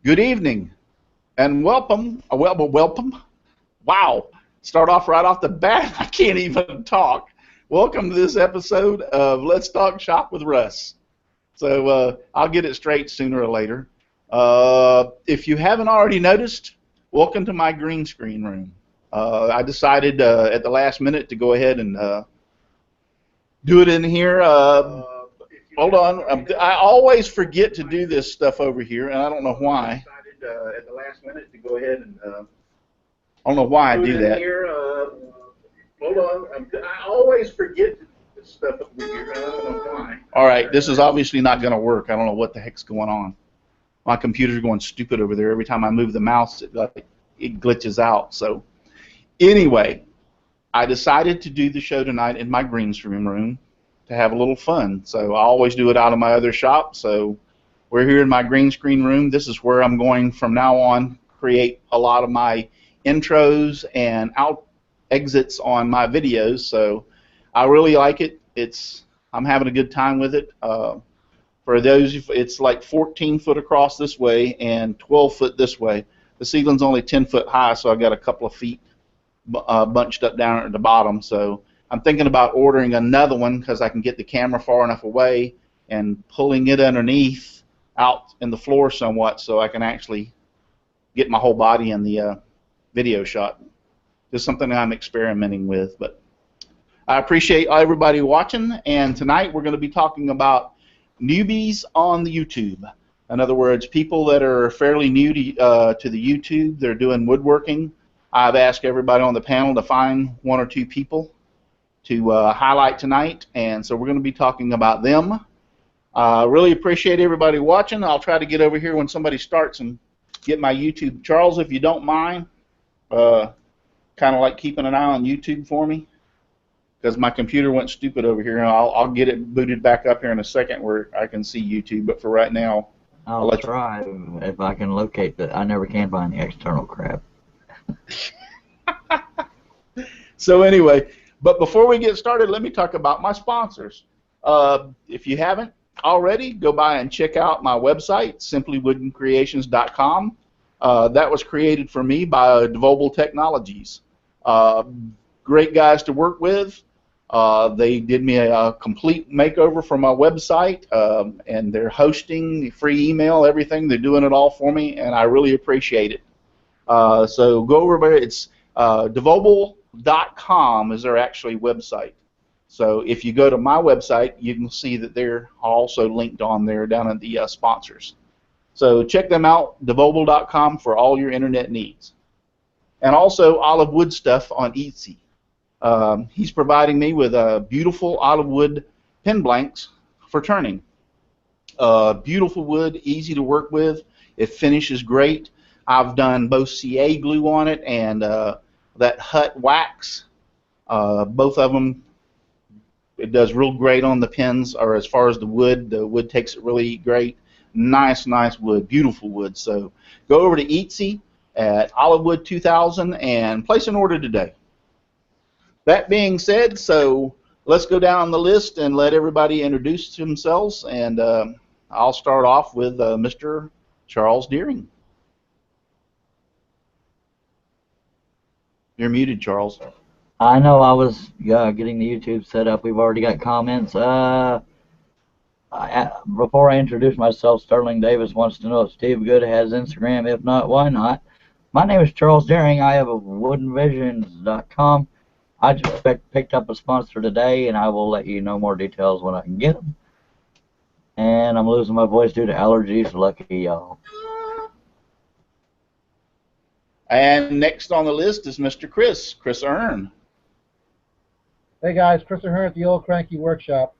Good evening, and welcome. Welcome. Wow. Start off right off the bat. I can't even talk. Welcome to this episode of Let's Talk Shop with Russ. So I'll get it straight sooner or later. If you haven't already noticed, welcome to my green screen room. I decided at the last minute to go ahead and do it in here. Hold on. I always forget to do this stuff over here, and I don't know why. I decided at the last minute to go ahead and I don't know why I do that. Hold on. I always forget to do this stuff over here, and I don't know why. All right. This is obviously not going to work. I don't know what the heck's going on. My computer's going stupid over there. Every time I move the mouse, it glitches out. So anyway, I decided to do the show tonight in my green screen room to have a little fun. So I always do it out of my other shop. So we're here in my green screen room. This is where I'm going from now on create a lot of my intros and out exits on my videos. So I really like it. I'm having a good time with it. For those, it's like 14 foot across this way and 12 foot this way. The ceiling's only 10 foot high, so I got a couple of feet bunched up down at the bottom. So I'm thinking about ordering another one because I can get the camera far enough away and pulling it underneath out in the floor somewhat so I can actually get my whole body in the video shot. Just something I'm experimenting with. But I appreciate everybody watching, and tonight we're going to be talking about newbies on the YouTube. In other words, people that are fairly new to the YouTube. They're doing woodworking. I've asked everybody on the panel to find one or two people to highlight tonight, and so we're going to be talking about them. Really appreciate everybody watching. I'll try to get over here when somebody starts and get my YouTube. Charles, if you don't mind, kind of like keeping an eye on YouTube for me, because my computer went stupid over here, and I'll get it booted back up here in a second where I can see YouTube, but for right now, I'll try if I can locate that. I never can find the external crap. So anyway, but before we get started, let me talk about my sponsors. If you haven't already, go by and check out my website, simplywoodencreations.com. That was created for me by Devobal Technologies. Great guys to work with. They did me a complete makeover for my website, and they're hosting, free email, everything. They're doing it all for me, and I really appreciate it. So go over there. It's Devobal.com is their actually website. So if you go to my website, you can see that they're also linked on there down in the sponsors. So check them out, Devobal.com, for all your internet needs. And also olive wood stuff on E18. He's providing me with beautiful olive wood pen blanks for turning. Beautiful wood, easy to work with. It finishes great. I've done both CA glue on it and that Hut wax. Both of them, it does real great on the pens, or as far as the wood takes it really great. Nice wood, beautiful wood. So go over to Etsy at Olivewood 2000 and place an order today. That being said, so let's go down the list and let everybody introduce themselves, and I'll start off with Mr. Charles Deering. You're muted, Charles. I know I was getting the YouTube set up. We've already got comments. Before I introduce myself, Sterling Davis wants to know if Steve Good has Instagram. If not, why not? My name is Charles Deering. I have a woodenvisions.com. I just picked up a sponsor today, and I will let you know more details when I can get them. And I'm losing my voice due to allergies. Lucky y'all. And next on the list is Mr. Chris Earn. Hey guys, Chris Earn at the Old Cranky Workshop.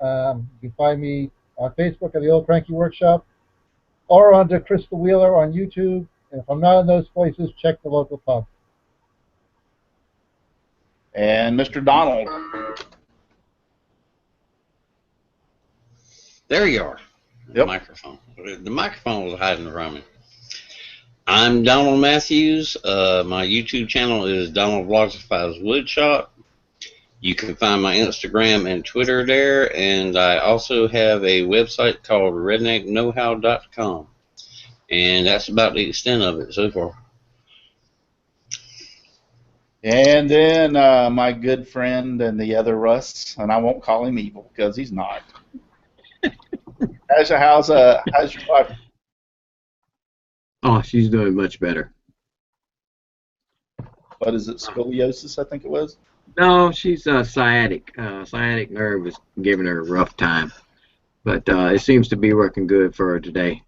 You can find me on Facebook at the Old Cranky Workshop, or under Chris the Wheeler on YouTube. And if I'm not in those places, check the local pub. And Mr. Donald. There you are. The Yep. microphone. The microphone was hiding from me. I'm Donald Matthews. My YouTube channel is Donald Vlogifies Woodshop. You can find my Instagram and Twitter there, and I also have a website called redneckknowhow.com. And that's about the extent of it so far. And then my good friend and the other Russ, and I won't call him evil because he's not. How's your wife? Oh, she's doing much better. What is it? Scoliosis, I think it was. No, she's sciatic. Sciatic nerve is giving her a rough time, but it seems to be working good for her today.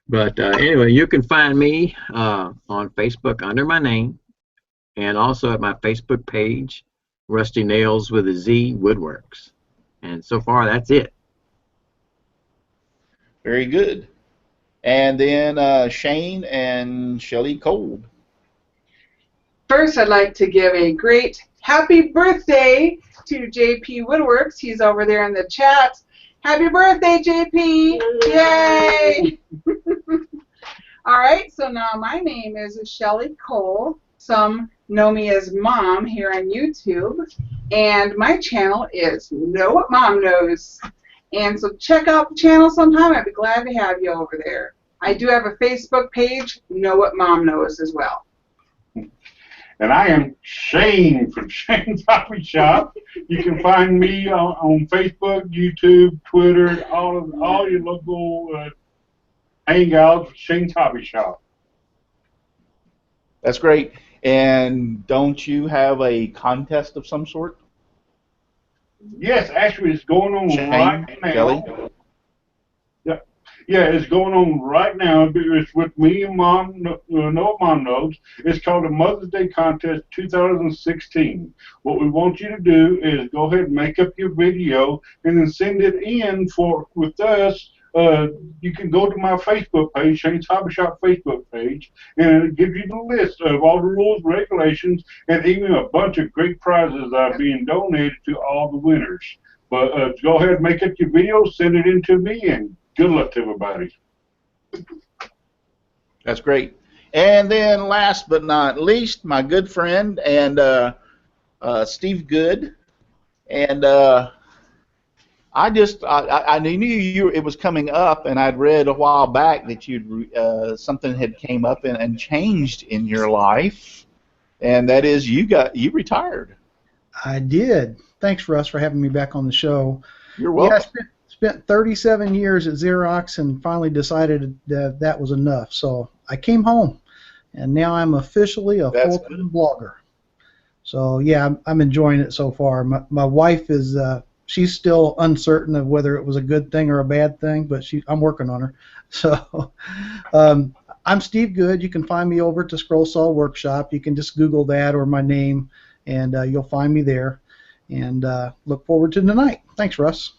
But anyway, you can find me on Facebook under my name, and also at my Facebook page, Rusty Nails with a Z Woodworks. And so far, that's it. Very good. And then Shane and Shelly Cold. First, I'd like to give a great happy birthday to JP Woodworks. He's over there in the chat. Happy birthday, JP! Yay! All right, so now my name is Shelly Cole. Some know me as Mom here on YouTube. And my channel is Know What Mom Knows. And so check out the channel sometime. I'd be glad to have you over there. I do have a Facebook page, Know What Mom Knows, as well. And I am Shane from Shane's Hobby Shop. You can find me on Facebook, YouTube, Twitter, all your local hangouts, Shane's Hobby Shop. That's great. And don't you have a contest of some sort? Yes, actually, it's going on Shane, right now. Kelly? Yeah, it's going on right now. It's with me and Mom, Know What Mom Knows. It's called the Mother's Day Contest 2016. What we want you to do is go ahead and make up your video and then send it in with us. You can go to my Facebook page, Shane's Hobby Shop Facebook page, and it gives you the list of all the rules, regulations, and even a bunch of great prizes that are being donated to all the winners. But go ahead and make up your video, send it in to me, and good luck to everybody. That's great. And then last but not least, my good friend and Steve Good. And I knew it was coming up, and I'd read a while back that something had came up and changed in your life, and that is you retired. I did. Thanks, Russ, for having me back on the show. You're welcome. Yeah, spent 37 years at Xerox and finally decided that was enough. So I came home, and now I'm officially a full-time blogger. So yeah, I'm enjoying it so far. My wife is she's still uncertain of whether it was a good thing or a bad thing, but I'm working on her. So I'm Steve Good. You can find me over to Scroll Saw Workshop. You can just Google that or my name, and you'll find me there. And look forward to tonight. Thanks, Russ.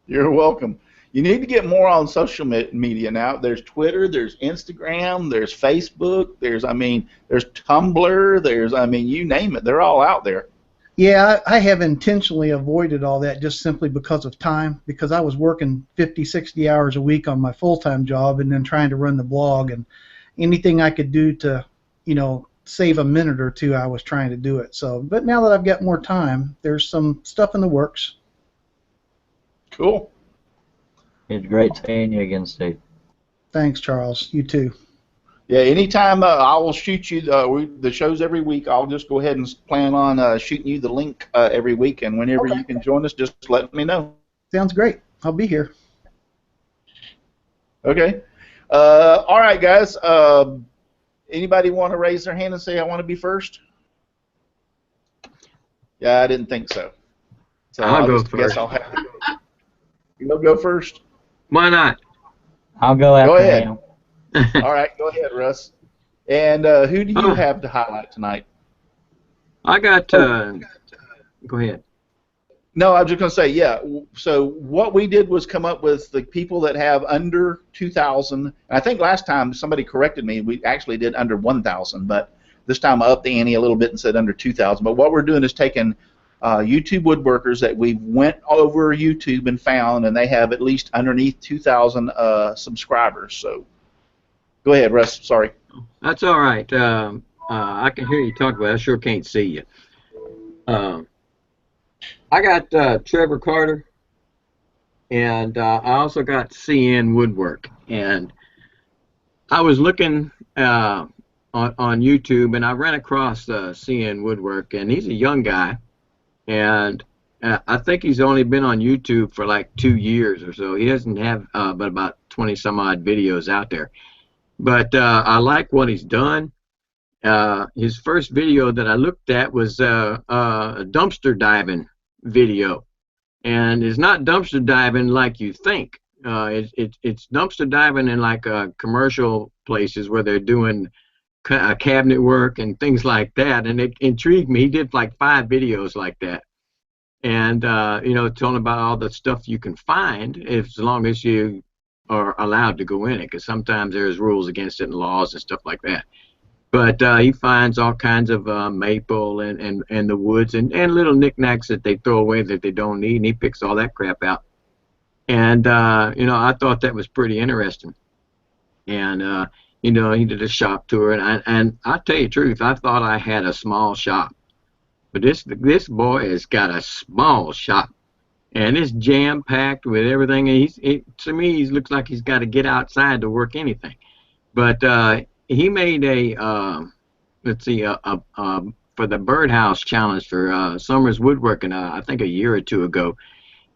You're welcome. You need to get more on social media now. There's Twitter, there's Instagram, there's Facebook, there's Tumblr, you name it. They're all out there. Yeah, I have intentionally avoided all that just simply because of time, because I was working 50, 60 hours a week on my full-time job and then trying to run the blog, and anything I could do to, save a minute or two, I was trying to do it. So, but now that I've got more time, there's some stuff in the works. Cool. It's great seeing you again, Steve. Thanks, Charles. You too. Yeah, anytime I will shoot you the shows every week. I'll just go ahead and plan on shooting you the link every week, and whenever you can join us, just let me know. Sounds great. I'll be here. Okay. All right, guys. Anybody want to raise their hand and say I want to be first? Yeah, I didn't think so. So I'll go just first. Guess I'll have to go. You'll go first. Why not? I'll go after ahead. him. All right, go ahead, Russ. And who do you have to highlight tonight? I got. Go ahead. No, I was just going to say, yeah. So what we did was come up with the people that have under 2,000. I think last time somebody corrected me. We actually did under 1,000, but this time I upped the ante a little bit and said under 2,000. But what we're doing is taking YouTube woodworkers that we went over YouTube and found, and they have at least underneath 2,000 subscribers. So go ahead, Russ. Sorry. That's all right. I can hear you talk, but I sure can't see you. I got Trevor Carter, and I also got CN Woodwork. And I was looking on YouTube, and I ran across CN Woodwork, and he's a young guy, and I think he's only been on YouTube for like 2 years or so. He doesn't have but about 20 some odd videos out there. But I like what he's done. His first video that I looked at was a dumpster diving video, and it's not dumpster diving like you think. It's dumpster diving in like commercial places where they're doing cabinet work and things like that, and it intrigued me. He did like 5 videos like that, and you know, telling about all the stuff you can find as long as you are allowed to go in it, because sometimes there's rules against it and laws and stuff like that. But he finds all kinds of maple and the woods and little knickknacks that they throw away that they don't need, and he picks all that crap out. And you know, I thought that was pretty interesting. And you know, he did a shop tour, and I tell you the truth, I thought I had a small shop, but this boy has got a small shop, and it's jam packed with everything. And to me, he looks like he's got to get outside to work anything. But he made a let's see, for the Birdhouse Challenge for Summers Woodworking, I think a year or two ago,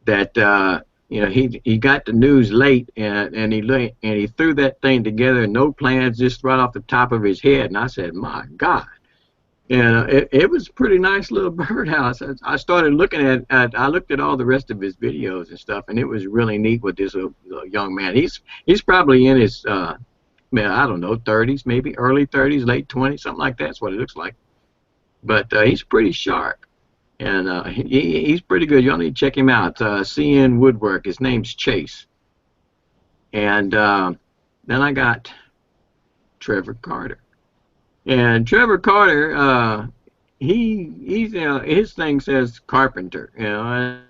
that you know, he got the news late, and he threw that thing together, no plans, just right off the top of his head. And I said, my God. And it was a pretty nice little birdhouse. I started looking I looked at all the rest of his videos and stuff, and it was really neat with this young man. He's probably in his I don't know, 30s, maybe early 30s, late 20s, something like that. That's what it looks like. But he's pretty sharp, and he's pretty good. Y'all need to check him out. CN Woodwork. His name's Chase. And then I got Trevor Carter. And Trevor Carter, he's his thing says carpenter, you know.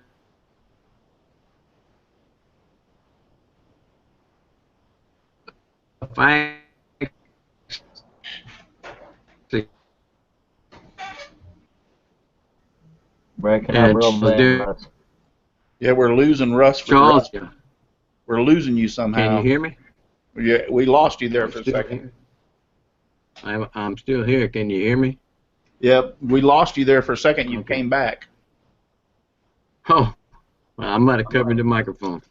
Breaking up real bad. Yeah, we're losing Russ. Charles, we're losing you somehow. Can you hear me? Yeah, we lost you there for a second. I'm still here. Can you hear me? Yep, we lost you there for a second. You came back. Oh, well, I might have covered the microphone.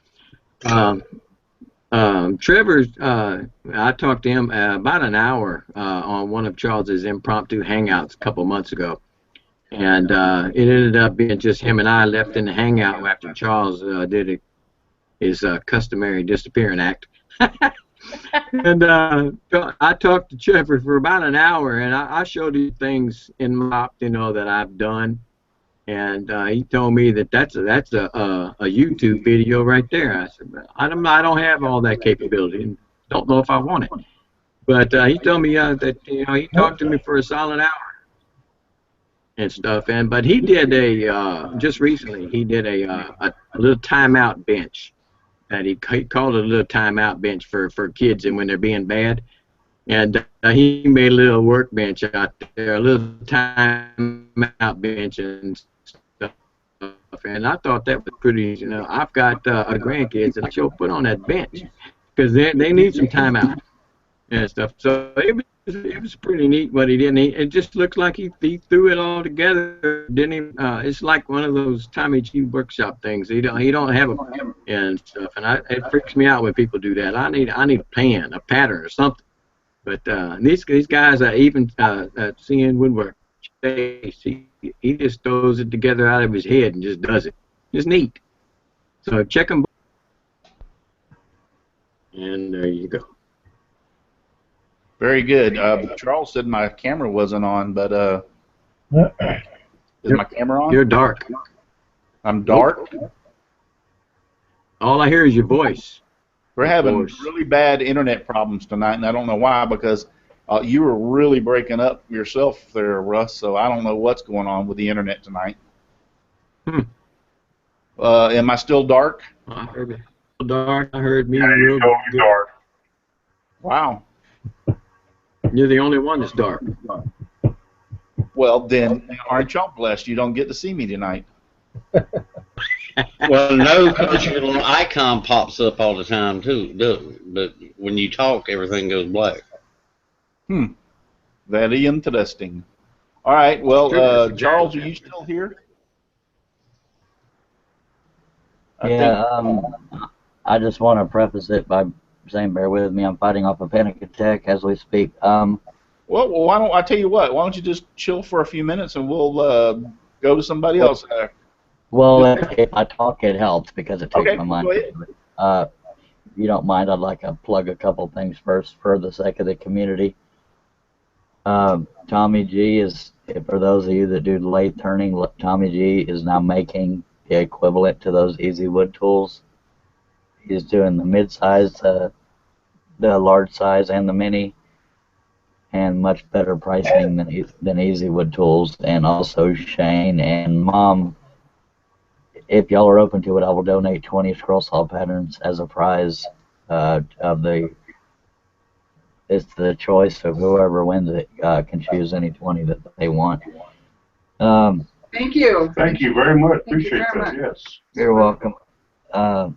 Trevor's, I talked to him about an hour on one of Charles's impromptu hangouts a couple months ago. And it ended up being just him and I left in the hangout after Charles did his customary disappearing act. And I talked to Trevor for about an hour, and I showed him things in MOP, you know, that I've done. And he told me that that's a YouTube video right there. I said, I don't have all that capability, and don't know if I want it. But he told me that, you know, he talked to me for a solid hour and stuff. But he did just recently he did a little timeout bench. And he called it a little timeout bench for kids and when they're being bad. And he made a little workbench out there, a little timeout bench and stuff. And I thought that was pretty, you know, I've got grandkids that I should put on that bench because they need some timeout and stuff. So it was pretty neat what he did. And it just looks like he threw it all together. Didn't he? It's like one of those Tommy G workshop things. He don't have a and stuff. And it freaks me out when people do that. I need a pan, a pattern, or something. But these guys, even CN Woodwork, he just throws it together out of his head and just does it. It's neat. So check them. And there you go. Very good. Charles said my camera wasn't on, but is my camera on? You're dark. I'm dark? All I hear is your voice. We're having really bad internet problems tonight, and I don't know why, because you were really breaking up yourself there, Russ, so I don't know what's going on with the internet tonight. Am I still dark? I heard it. Dark. I heard me. Yeah, you're totally dark. Wow. You're the only one that's dark. Well, then, aren't y'all blessed? You don't get to see me tonight. Well, no, because your little icon pops up all the time too. But when you talk, everything goes black. Very interesting. All right. Well, Charles, are you still here? Yeah, I just want to preface it by saying, bear with me, I'm fighting off a panic attack as we speak. Well, why don't I tell you what? Why don't you just chill for a few minutes and we'll go to somebody else? Well, if I talk, it helps because it takes my mind. Go ahead. If you don't mind, I'd like to plug a couple things first for the sake of the community. Tommy G is, for those of you that do lathe turning, Tommy G is now making the equivalent to those Easy Wood tools. He's doing the mid-size, the large size, and the mini, and much better pricing than Easy Wood tools. And also Shane and Mom, if y'all are open to it, I will donate 20 scroll saw patterns as a prize of the. It's the choice of whoever wins it can choose any 20 that they want. Thank you. Thank you very much. Appreciate that. Yes. You're welcome. The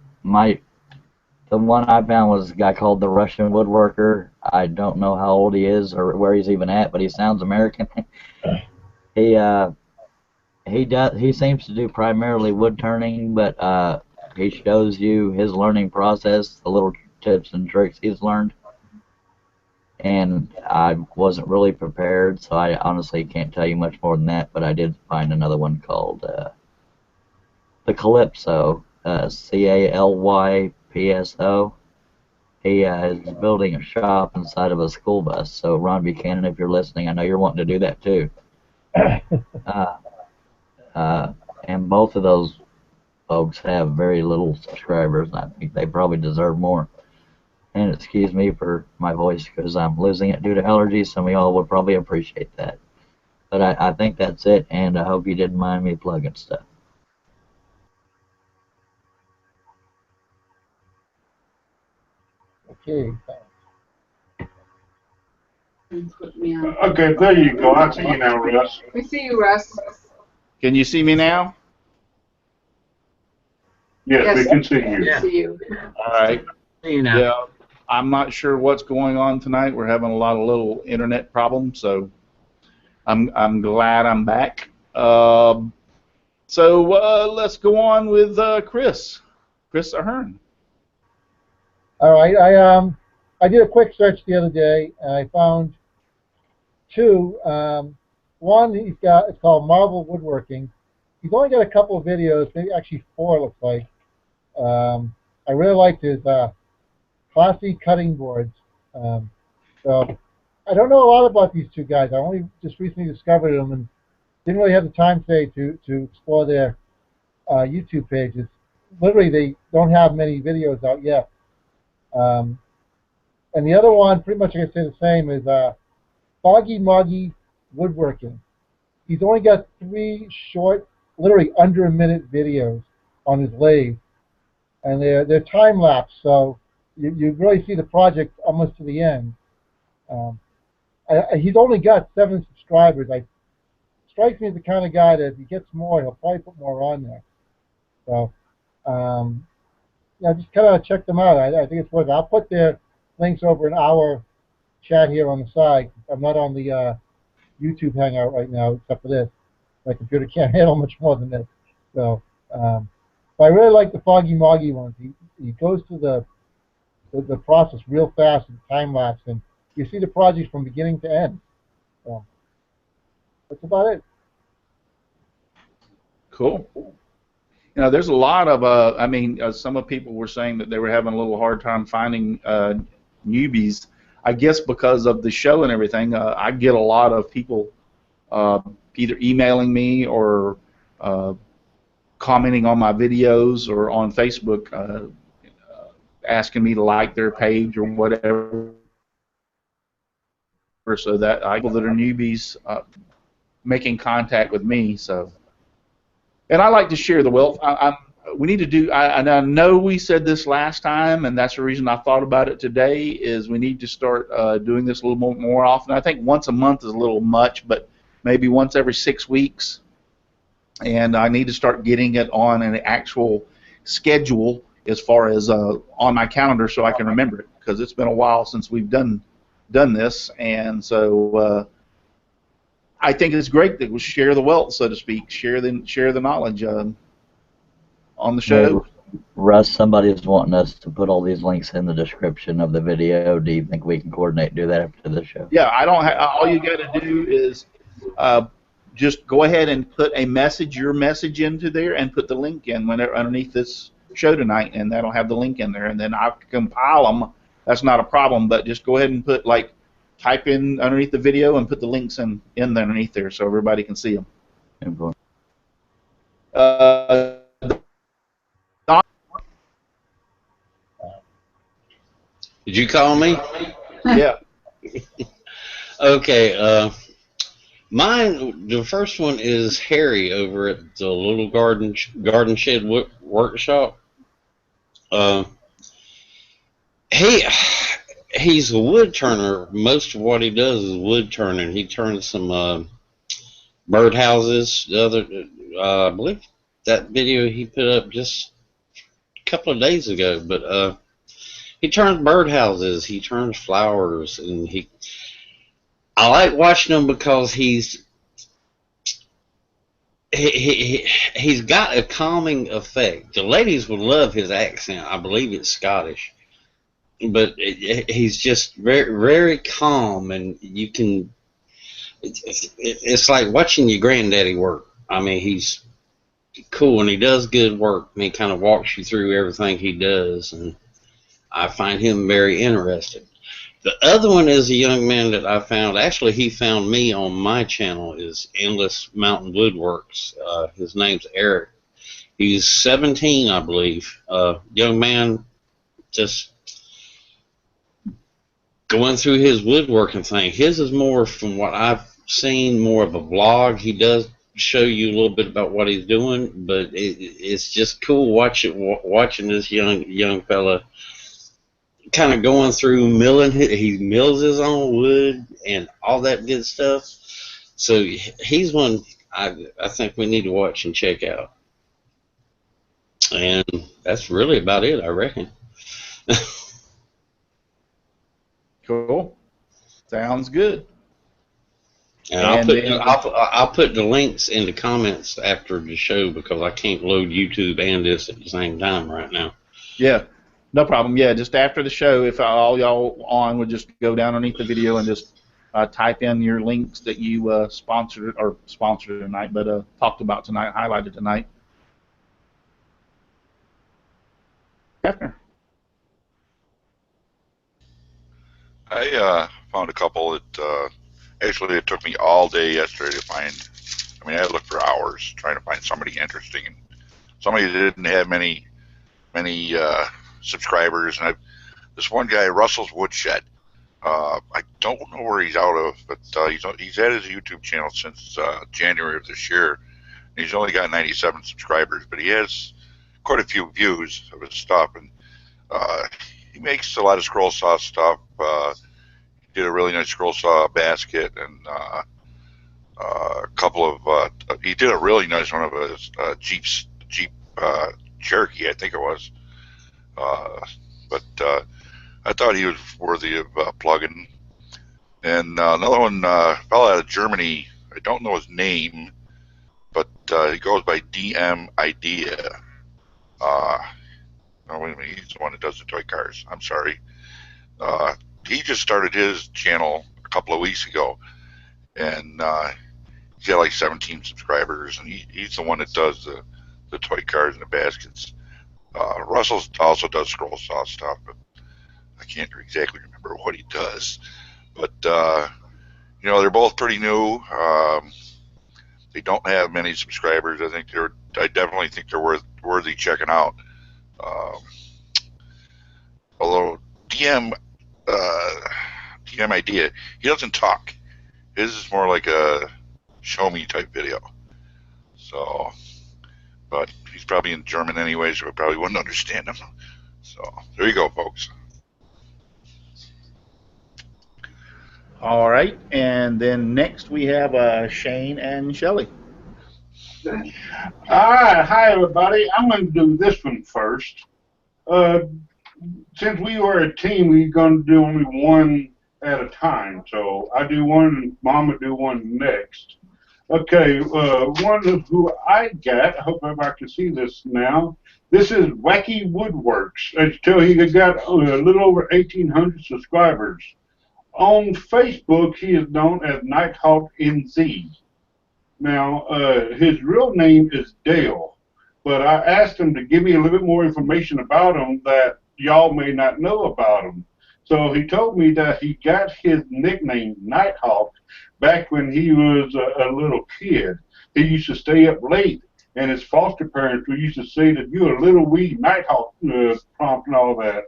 one I found was a guy called the Russian Woodworker. I don't know how old he is or where he's even at, but he sounds American. He seems to do primarily wood turning, but he shows you his learning process, the little tips and tricks he's learned. And I wasn't really prepared, so I honestly can't tell you much more than that, but I did find another one called the Calypso, Calypso. He is building a shop inside of a school bus, so Ron Buchanan, if you're listening, I know you're wanting to do that too. And both of those folks have very little subscribers, and I think they probably deserve more. And excuse me for my voice because I'm losing it due to allergies. Some of y'all would probably appreciate that. But I think that's it, and I hope you didn't mind me plugging stuff. Okay. Okay, there you go. I see you now, Russ. We see you, Russ. Can you see me now? Yes, we can see you. We see you. All right. You know. Yeah, I'm not sure what's going on tonight. We're having a lot of little internet problems, so I'm glad I'm back. So let's go on with Chris Ahern. All right. I did a quick search the other day, and I found two. One it's called Marvel Woodworking. He's only got a couple of videos, maybe actually 4 it looks like. I really liked his classy cutting boards. So I don't know a lot about these two guys. I only just recently discovered them and didn't really have the time today to explore their YouTube pages. Literally, they don't have many videos out yet. And the other one, pretty much I can say the same, is Foggy Moggy Woodworking. He's only got 3 short, literally under a minute videos on his lathe, and they're time lapse, so you really see the project almost to the end. He's only got 7 subscribers. Strikes me as the kind of guy that if he gets more, he'll probably put more on there. So, just kind of check them out. I think it's worth it. I'll put their links over in our chat here on the side. I'm not on the YouTube Hangout right now, except for this. My computer can't handle much more than this. So, but I really like the Foggy Moggy ones. He goes through the process real fast and time lapse, and you see the project from beginning to end. So that's about it. Cool. You know, there's a lot of, some of people were saying that they were having a little hard time finding newbies. I guess because of the show and everything, I get a lot of people either emailing me or commenting on my videos or on Facebook asking me to like their page or whatever, so that people that are newbies making contact with me. So, and I like to share the wealth. We need to do. And I know we said this last time, and that's the reason I thought about it today. Is we need to start doing this a little more often. I think once a month is a little much, but maybe once every 6 weeks. and I need to start getting it on an actual schedule as far as on my calendar so I can remember it, because it's been a while since we've done this, and so I think it's great that we share the wealth, so to speak, share the knowledge on the show. Hey, Russ, somebody is wanting us to put all these links in the description of the video. Do you think we can coordinate and do that after the show? Yeah, I don't. All you got to do is just go ahead and put your message into there, and put the link in underneath this show tonight, and that'll have the link in there, and then I'll compile them. That's not a problem, but just go ahead and put, like, type in underneath the video and put the links in underneath there so everybody can see them. Did you call me? Yeah. Okay. Mine, the first one is Harry over at the Little Garden Shed Workshop. He's a wood turner. Most of what he does is wood turning. He turned some birdhouses. I believe that video he put up just a couple of days ago. But he turns birdhouses. He turns flowers, and I like watching him because he's got a calming effect. The ladies would love his accent. I believe it's Scottish, but he's just very, very calm, and you can. It's like watching your granddaddy work. I mean, he's cool, and he does good work, and he kind of walks you through everything he does, and I find him very interesting. The other one is a young man that I found. Actually, he found me on my channel. Is Endless Mountain Woodworks. His name's Eric. He's 17, I believe. Young man, just going through his woodworking thing. His is more, from what I've seen, more of a vlog. He does show you a little bit about what he's doing, but it's just cool watching this young fella kind of going through milling. He mills his own wood and all that good stuff. So he's one I think we need to watch and check out. And that's really about it, I reckon. Cool. Sounds good. And I'll put the links in the comments after the show, because I can't load YouTube and this at the same time right now. Yeah. No problem. Yeah, just after the show, if all y'all on would just go down underneath the video and just type in your links that you sponsored tonight, but talked about tonight, highlighted tonight. Hefner. I found a couple that actually it took me all day yesterday to find. I mean, I looked for hours trying to find somebody interesting, and somebody that didn't have many subscribers. And this one guy, Russell's Woodshed. I don't know where he's out of, but he's had his YouTube channel since January of this year. And he's only got 97 subscribers, but he has quite a few views of his stuff. And he makes a lot of scroll saw stuff. He did a really nice scroll saw basket, and a couple of. He did a really nice one of his Jeep Cherokee, I think it was. But I thought he was worthy of plugging. And another one, fellow out of Germany, I don't know his name, but he goes by DM Idea. Oh, wait a minute, he's the one that does the toy cars. I'm sorry. He just started his channel a couple of weeks ago, and he's got like 17 subscribers, and he's the one that does the toy cars and the baskets. Russell also does scroll saw stuff, but I can't exactly remember what he does. But they're both pretty new. They don't have many subscribers. I definitely think they're worthy checking out. Although DM Idea, he doesn't talk. His is more like a show me type video. So, but he's probably in German anyway, so I probably wouldn't understand him. So there you go, folks. All right, and then next we have Shane and Shelley. Alright, hi everybody. I'm going to do this one first. Since we were a team, we're going to do only one at a time. So I do one and Mom will do one next. Okay, one who I got, I hope everybody can see this now. This is Wacky Woodworks. As you tell, he got a little over 1,800 subscribers. On Facebook, he is known as Nighthawk NZ. Now, his real name is Dale, but I asked him to give me a little bit more information about him that y'all may not know about him. So he told me that he got his nickname Nighthawk back when he was a little kid. He used to stay up late, and his foster parents used to say that you're a little wee Nighthawk prompt and all that.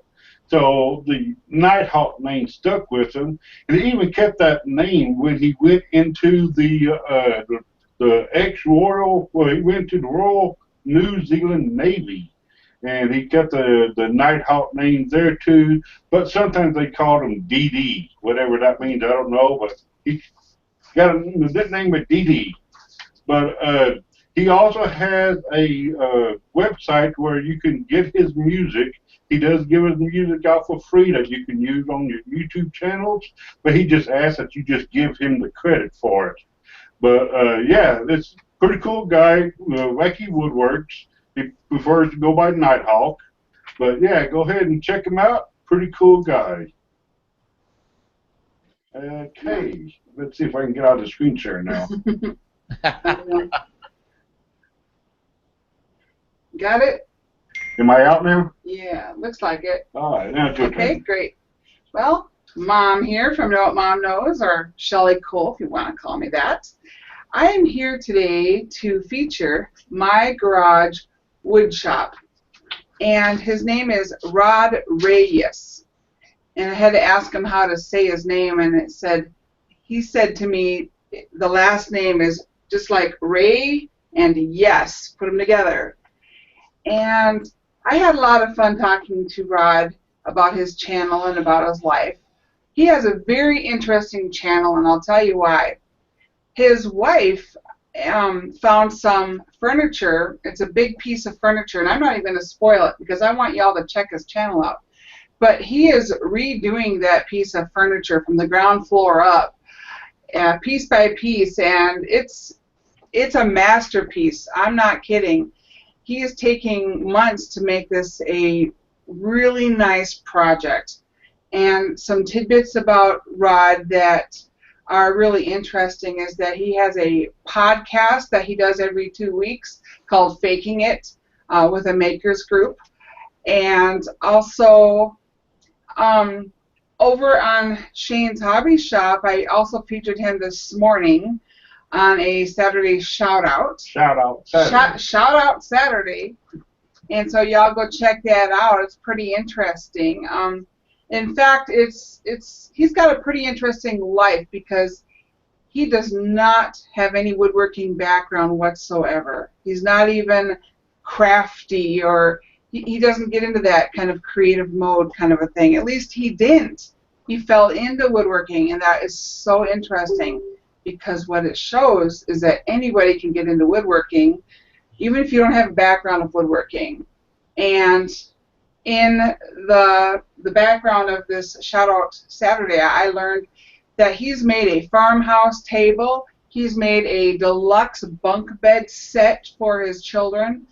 So the Nighthawk name stuck with him, and he even kept that name when he went into the ex-royal, well, he went to the Royal New Zealand Navy, and he kept the Nighthawk name there too, but sometimes they called him DD, whatever that means, I don't know, but he got a nickname of DD. But he also has a website where you can get his music. He does give his music out for free that you can use on your YouTube channels, but he just asks that you just give him the credit for it. But yeah, it's a pretty cool guy, Wacky Woodworks. He prefers to go by Nighthawk. But yeah, go ahead and check him out. Pretty cool guy. Okay, let's see if I can get out of the screen share now. Got it? Am I out now? Yeah, looks like it. All right, now it's your Okay, turn. great. Well, Mom here from Know What Mom Knows, or Shelly Cole, if you want to call me that. I am here today to feature my garage wood shop, and his name is Rod Reyes. And I had to ask him how to say his name, and he said to me, the last name is just like Ray and Yes, put them together. And I had a lot of fun talking to Rod about his channel and about his life. He has a very interesting channel, and I'll tell you why. His wife found some furniture. It's a big piece of furniture, and I'm not even going to spoil it because I want y'all to check his channel out. But he is redoing that piece of furniture from the ground floor up, piece by piece, and it's a masterpiece. I'm not kidding. He is taking months to make this a really nice project. And some tidbits about Rod that are really interesting is that he has a podcast that he does every 2 weeks called Faking It with a makers group. And also over on Shane's Hobby Shop, I also featured him this morning on a Saturday shout out. Shout out Saturday. And so y'all go check that out. It's pretty interesting. In fact, he's got a pretty interesting life because he does not have any woodworking background whatsoever. He's not even crafty, or he doesn't get into that kind of creative mode kind of a thing. At least he didn't. He fell into woodworking, and that is so interesting because what it shows is that anybody can get into woodworking, even if you don't have a background of woodworking. And in the background of this Shout Out Saturday, I learned that he's made a farmhouse table. He's made a deluxe bunk bed set for his children.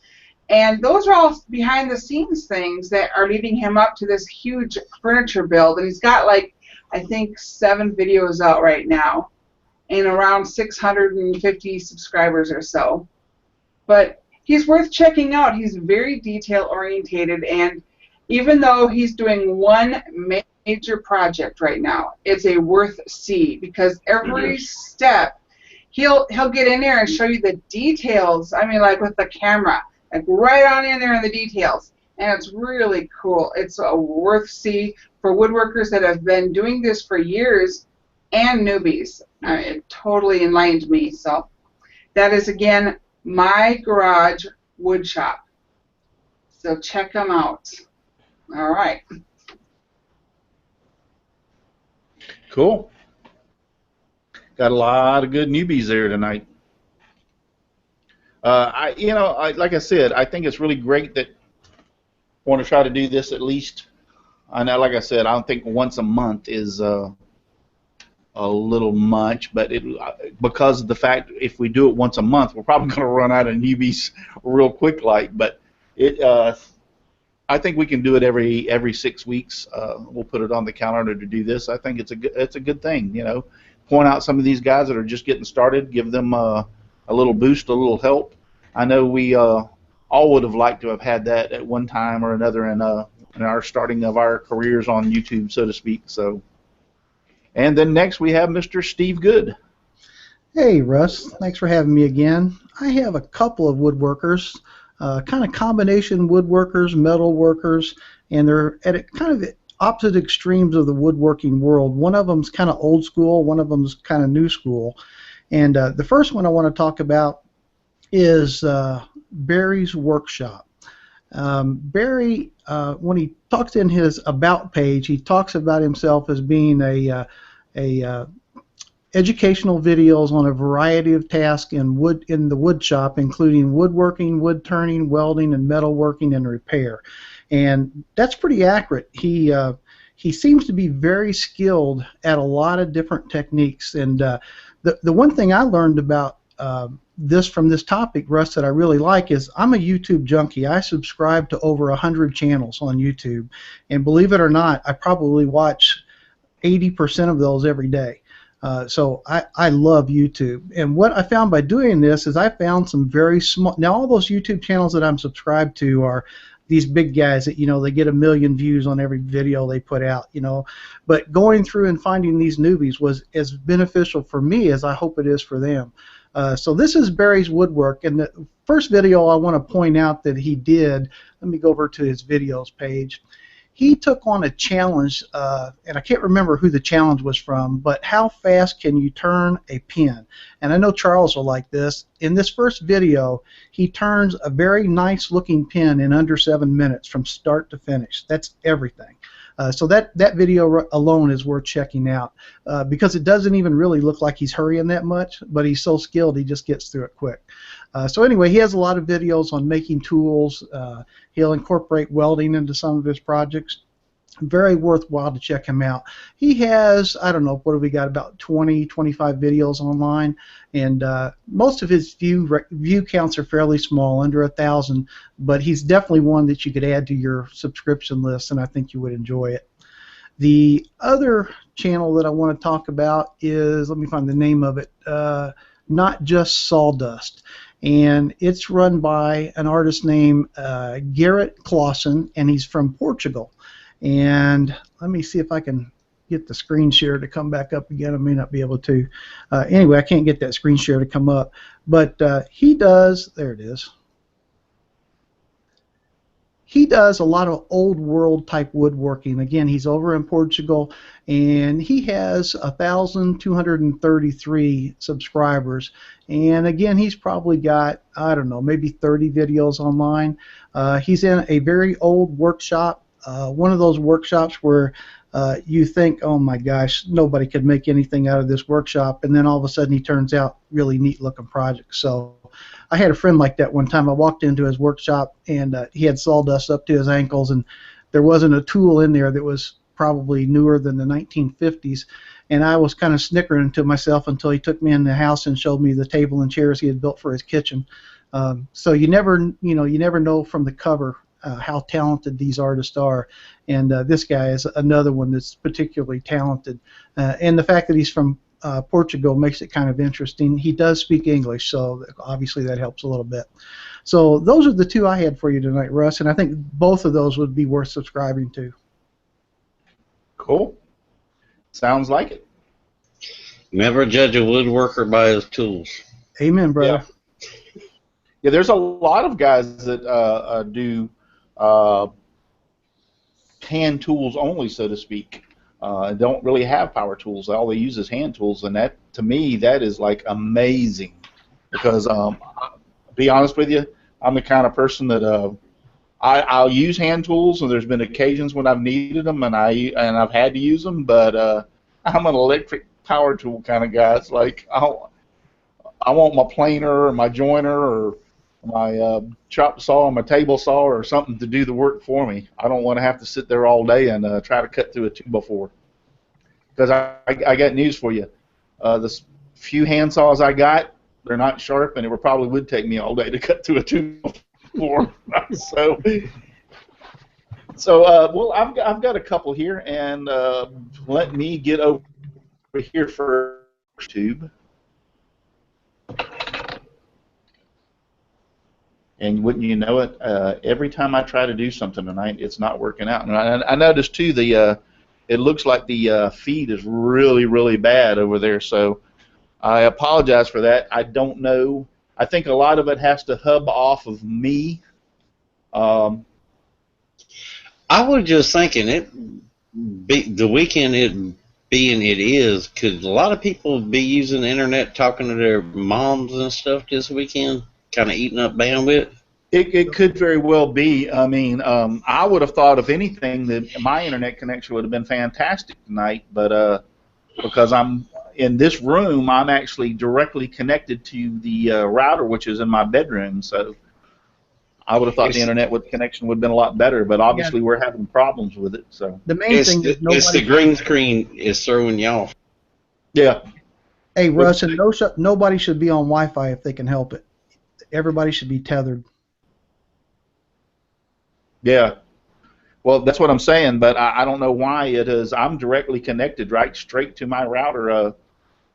And those are all behind the scenes things that are leading him up to this huge furniture build. And he's got, like, I think 7 videos out right now and around 650 subscribers or so. But he's worth checking out. He's very detail orientated, and even though he's doing one major project right now, it's a worth see because every step he'll get in there and show you the details. I mean, like with the camera, like right on in there in the details, and it's really cool. It's a worth see for woodworkers that have been doing this for years and newbies. It totally enlightened me. So that is, again, My Garage Wood Shop. So check them out. All right. Cool. Got a lot of good newbies there tonight. Like I said, I think it's really great that I want to try to do this at least. I know, like I said, I don't think once a month is a little much, but because of the fact if we do it once a month, we're probably going to run out of newbies real quick. But I think we can do it every 6 weeks. We'll put it on the calendar to do this. I think it's a good thing. Point out some of these guys that are just getting started, give them a little boost, a little help. I know we all would have liked to have had that at one time or another in our starting of our careers on YouTube, so to speak. So, and then next we have Mr. Steve Good. Hey, Russ. Thanks for having me again. I have a couple of woodworkers, kind of combination woodworkers, metal workers, and they're at kind of opposite extremes of the woodworking world. One of them's kind of old school, one of them's kind of new school. And the first one I want to talk about is Barry's Workshop. Barry, when he talks in his About page, he talks about himself as being a educational videos on a variety of tasks in the wood shop, including woodworking, wood turning, welding, and metalworking and repair. And that's pretty accurate. He seems to be very skilled at a lot of different techniques. And the one thing I learned about from this topic, Russ, that I really like is I'm a YouTube junkie. I subscribe to over 100 channels on YouTube, and believe it or not, I probably watch 80% of those every day. So I love YouTube. And what I found by doing this is I found some very small. Now all those YouTube channels that I'm subscribed to are these big guys that they get 1 million views on every video they put out. But going through and finding these newbies was as beneficial for me as I hope it is for them. So this is Barry's Woodwork, and the first video I want to point out that he did, let me go over to his videos page. He took on a challenge, and I can't remember who the challenge was from, but how fast can you turn a pin? And I know Charles will like this. In this first video, he turns a very nice looking pin in under 7 minutes from start to finish. That's everything. So that video alone is worth checking out because it doesn't even really look like he's hurrying that much, but he's so skilled he just gets through it quick. So anyway, he has a lot of videos on making tools. He'll incorporate welding into some of his projects. Very worthwhile to check him out. He has, I don't know, what have we got, about 20, 25 videos online, and most of his view counts are fairly small, under 1,000, but he's definitely one that you could add to your subscription list, and I think you would enjoy it. The other channel that I want to talk about is, let me find the name of it, Not Just Sawdust. And it's run by an artist named Garrett Clausen, and he's from Portugal. And let me see if I can get the screen share to come back up again. I may not be able to. Anyway, I can't get that screen share to come up. But he does, there it is. He does a lot of old world type woodworking. Again, he's over in Portugal, and he has 1,233 subscribers. And again, he's probably got, I don't know, maybe 30 videos online. He's in a very old workshop. One of those workshops where you think, oh my gosh, nobody could make anything out of this workshop, and then all of a sudden he turns out really neat looking projects. So I had a friend like that one time. I walked into his workshop, and he had sawdust up to his ankles, and there wasn't a tool in there that was probably newer than the 1950s, and I was kind of snickering to myself until he took me in the house and showed me the table and chairs he had built for his kitchen. So you never know from the cover how talented these artists are, and this guy is another one that's particularly talented, and the fact that he's from Portugal makes it kind of interesting. He does speak English, so obviously that helps a little bit. So those are the two I had for you tonight, Russ, and I think both of those would be worth subscribing to. Cool. Sounds like it. Never judge a woodworker by his tools. Amen, brother. Yeah, there's a lot of guys that do hand tools only, so to speak. Don't really have power tools. All they use is hand tools, and that, to me, that is like amazing. Because, to be honest with you, I'm the kind of person that I'll use hand tools, and there's been occasions when I've needed them, and I've had to use them. But I'm an electric power tool kind of guy. It's like I want my planer or my joiner or my chop saw or my table saw or something to do the work for me. I don't want to have to sit there all day and try to cut through a 2x4. Because I got news for you. The few hand saws I got, they're not sharp, and it probably would take me all day to cut through a 2x4. Well, I've got a couple here, and let me get over here for YouTube. And wouldn't you know it, every time I try to do something tonight, it's not working out. And I noticed, too, it looks like the feed is really, really bad over there. So I apologize for that. I don't know. I think a lot of it has to hub off of me. I was just thinking, the weekend it being it is, could a lot of people be using the internet talking to their moms and stuff this weekend? Kind of eating up bandwidth? It could very well be. I mean, I would have thought, if anything, that my internet connection would have been fantastic tonight, but because I'm in this room, I'm actually directly connected to the router, which is in my bedroom, so I would have thought the internet connection would have been a lot better, but obviously we're having problems with it. So the main thing is it's the green screen is throwing you off. Yeah. Hey, Russ, and nobody should be on Wi-Fi if they can help it. Everybody should be tethered. Yeah. Well, that's what I'm saying, but I don't know why it is. I'm directly connected right straight to my router,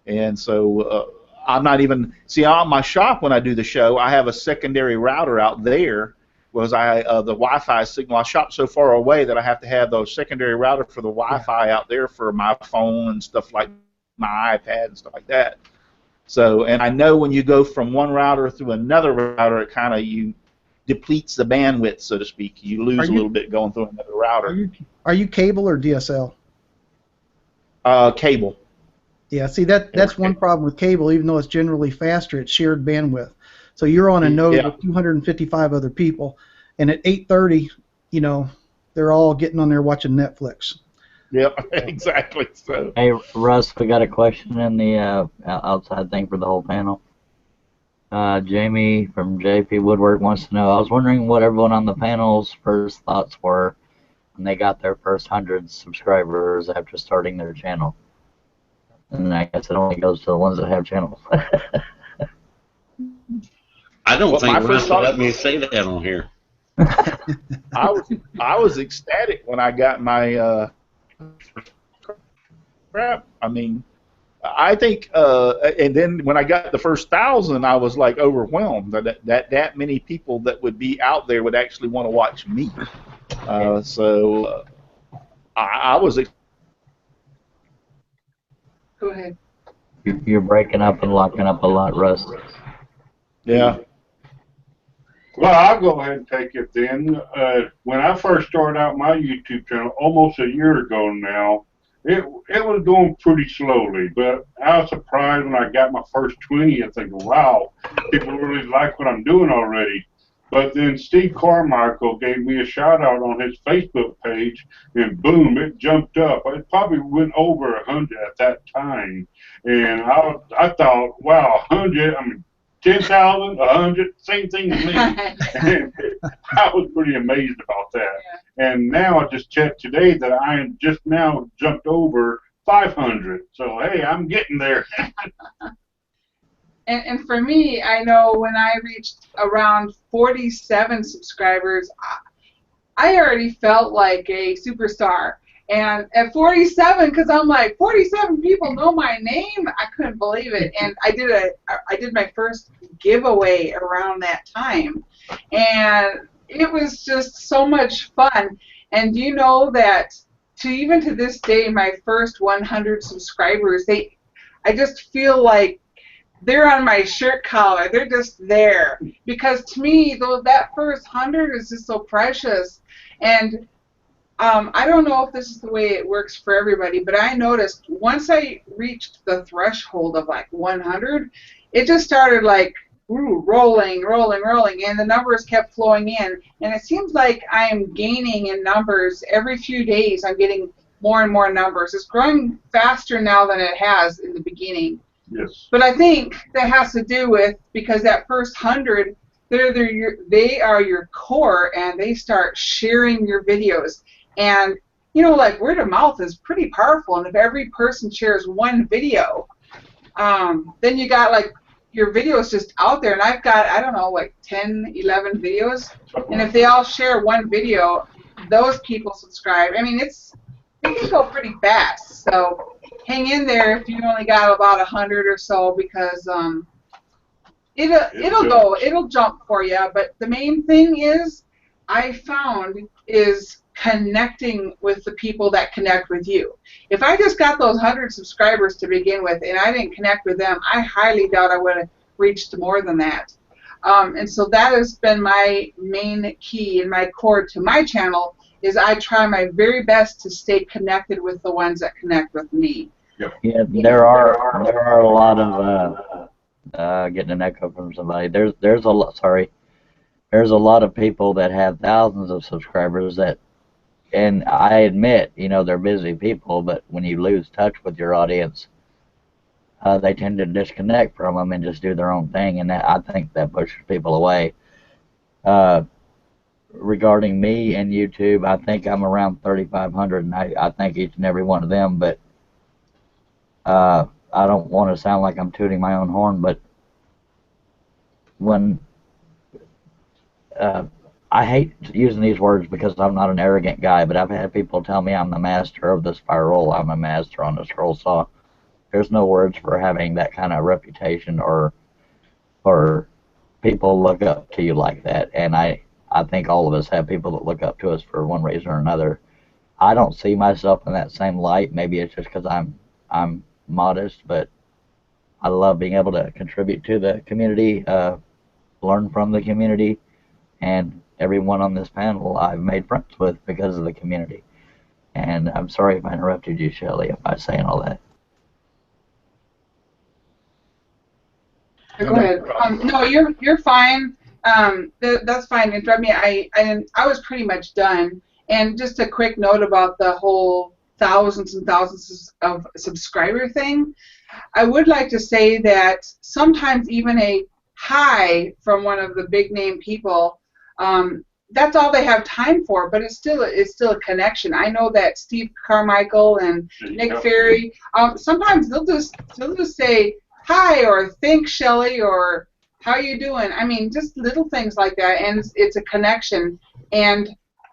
and so I'm not even, see, on my shop when I do the show, I have a secondary router out there because the Wi-Fi signal, I shop so far away that I have to have those secondary router for the Wi-Fi out there for my phone and stuff like my iPad and stuff like that. So, and I know when you go from one router through another router, it kind of depletes the bandwidth, so to speak. You lose a little bit going through another router. Are you cable or DSL? Cable. Yeah, see, that's one problem with cable. Even though it's generally faster, it's shared bandwidth. So you're on a node with 255 other people, and at 8:30, they're all getting on there watching Netflix. Yep, exactly. So. Hey, Russ, we got a question in the outside thing for the whole panel. Jamie from JP Woodwork wants to know, I was wondering what everyone on the panel's first thoughts were when they got their first 100 subscribers after starting their channel. And I guess it only goes to the ones that have channels. I don't think Russ will let me say that on here. I was ecstatic when I got my crap. I mean, I think, and then when I got the first 1,000, I was like overwhelmed that many people that would be out there would actually want to watch me. So I was. Go ahead. You're breaking up and locking up a lot, Russ. Yeah. Well, I'll go ahead and take it then. When I first started out my YouTube channel, almost a year ago now, it was going pretty slowly, but I was surprised when I got my first 20. I think, wow, people really like what I'm doing already. But then Steve Carmichael gave me a shout out on his Facebook page, and boom, it jumped up. It probably went over 100 at that time, and I thought, wow, 100. I mean, 10,000, 100, same thing to me. And I was pretty amazed about that. Yeah. And now I just checked today that I am just now jumped over 500. So, hey, I'm getting there. And for me, I know when I reached around 47 subscribers, I already felt like a superstar. And at 47, because I'm like, 47 people know my name, I couldn't believe it. And I did my first giveaway around that time, and it was just so much fun. And you know that even to this day, my first 100 subscribers, I just feel like they're on my shirt collar. They're just there because to me, that first 100 is just so precious. And I don't know if this is the way it works for everybody, but I noticed once I reached the threshold of like 100, it just started like rolling, and the numbers kept flowing in. And it seems like I am gaining in numbers every few days. I'm getting more and more numbers. It's growing faster now than it has in the beginning. Yes. But I think that has to do with because that first 100 they are your core, and they start sharing your videos. And you know, like word of mouth is pretty powerful. And if every person shares one video, then you got like your videos just out there. And I've got, I don't know, like 10, 11 videos. And if they all share one video, those people subscribe. I mean, it can go pretty fast. So hang in there if you only got about 100 or so, because it'll jump for you. But the main thing is, I found, is connecting with the people that connect with you. If I just got those 100 subscribers to begin with and I didn't connect with them, I highly doubt I would have reached more than that. And so that has been my main key and my core to my channel, is I try my very best to stay connected with the ones that connect with me. Yeah, there are a lot of getting an echo from somebody. There's a lot of people that have thousands of subscribers that, and I admit, you know, they're busy people, but when you lose touch with your audience, they tend to disconnect from them and just do their own thing, and I think that pushes people away. Regarding me and YouTube, I think I'm around 3,500, and I thank each and every one of them, but I don't want to sound like I'm tooting my own horn, but when I hate using these words because I'm not an arrogant guy, but I've had people tell me I'm the master of the spiral, I'm a master on the scroll saw. There's no words for having that kind of reputation, or people look up to you like that, and I think all of us have people that look up to us for one reason or another. I don't see myself in that same light. Maybe it's just because I'm modest, but I love being able to contribute to the community, learn from the community, and everyone on this panel I've made friends with because of the community. And I'm sorry if I interrupted you, Shelley, by saying all that. Go ahead. No, you're fine. That's fine. Interrupt me. I was pretty much done. And just a quick note about the whole thousands and thousands of subscriber thing. I would like to say that sometimes even a hi from one of the big name people, that's all they have time for, but it's still a connection. I know that Steve Carmichael and Nick Ferry, sometimes they'll just say hi, or thanks, Shelley, or how you doing? I mean, just little things like that, and it's a connection. And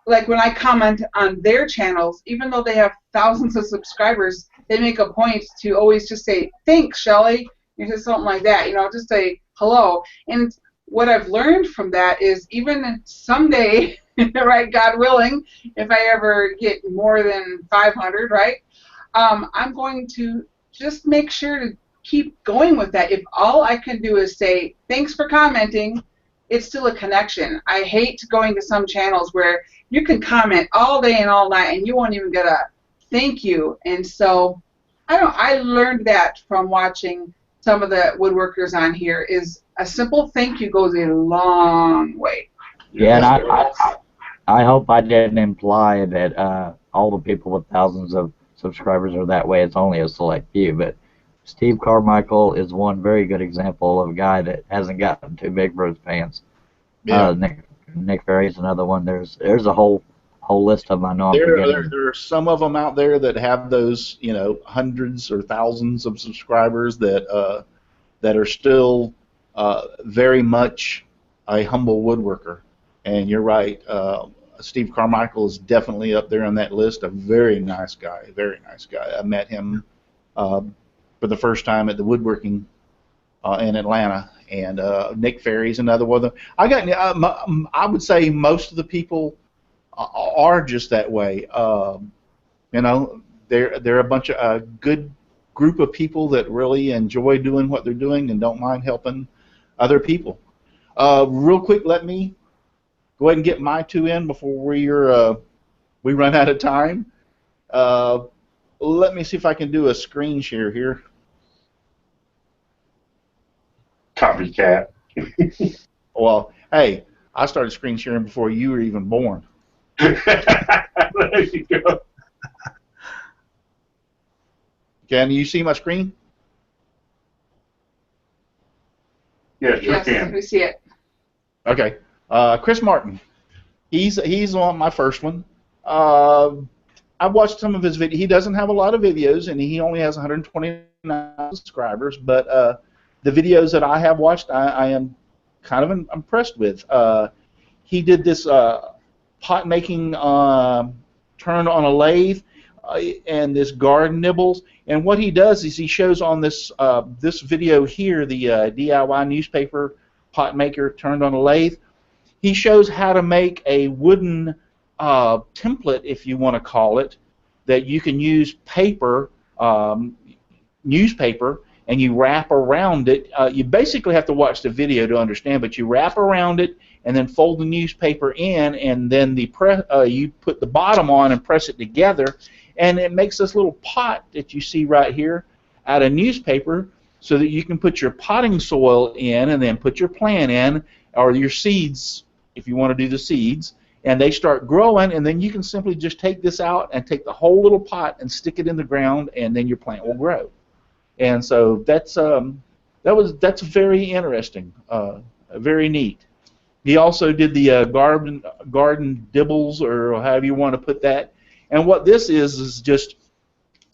like when I comment on their channels, even though they have thousands of subscribers, they make a point to always just say, thanks, Shelley, or just something like that, you know, just say hello. And what I've learned from that is, even someday, right, God willing, if I ever get more than 500, right, I'm going to just make sure to keep going with that. If all I can do is say, thanks for commenting, it's still a connection. I hate going to some channels where you can comment all day and all night and you won't even get a thank you. And so I learned that from watching some of the woodworkers on here, is a simple thank you goes a long way. Yeah, and I hope I didn't imply that all the people with thousands of subscribers are that way. It's only a select few, but Steve Carmichael is one very good example of a guy that hasn't gotten too big for his pants. Yeah. Nick Ferry is another one. There's a whole list of them. I know there are some of them out there that have those, you know, hundreds or thousands of subscribers that are still very much a humble woodworker. And you're right, Steve Carmichael is definitely up there on that list. A very nice guy, very nice guy. I met him for the first time at the woodworking in Atlanta, and Nick Ferry's another one. I would say most of the people are just that way. You know, they're a bunch of good group of people that really enjoy doing what they're doing and don't mind helping other people. Real quick, let me go ahead and get my two in before we run out of time. Let me see if I can do a screen share here. Copycat. Well, hey, I started screen sharing before you were even born. There you go. Can you see my screen? Yes, you Yes, can. we see it. Okay. Chris Martin. He's on my first one. I've watched some of his videos. He doesn't have a lot of videos, and he only has 129 subscribers. But the videos that I have watched, I am kind of impressed with. He did this pot making turned on a lathe and this garden nibbles. And what he does is he shows on this this video here, the DIY newspaper pot maker turned on a lathe. He shows how to make a wooden template, if you want to call it, that you can use paper, newspaper, and you wrap around it. You basically have to watch the video to understand, but you wrap around it and then fold the newspaper in, and then you put the bottom on and press it together, and it makes this little pot that you see right here out of newspaper, so that you can put your potting soil in and then put your plant in, or your seeds if you want to do the seeds, and they start growing, and then you can simply just take this out and take the whole little pot and stick it in the ground, and then your plant will grow. And so that's very interesting, very neat. He also did the garden dibbles, or however you want to put that. And what this is just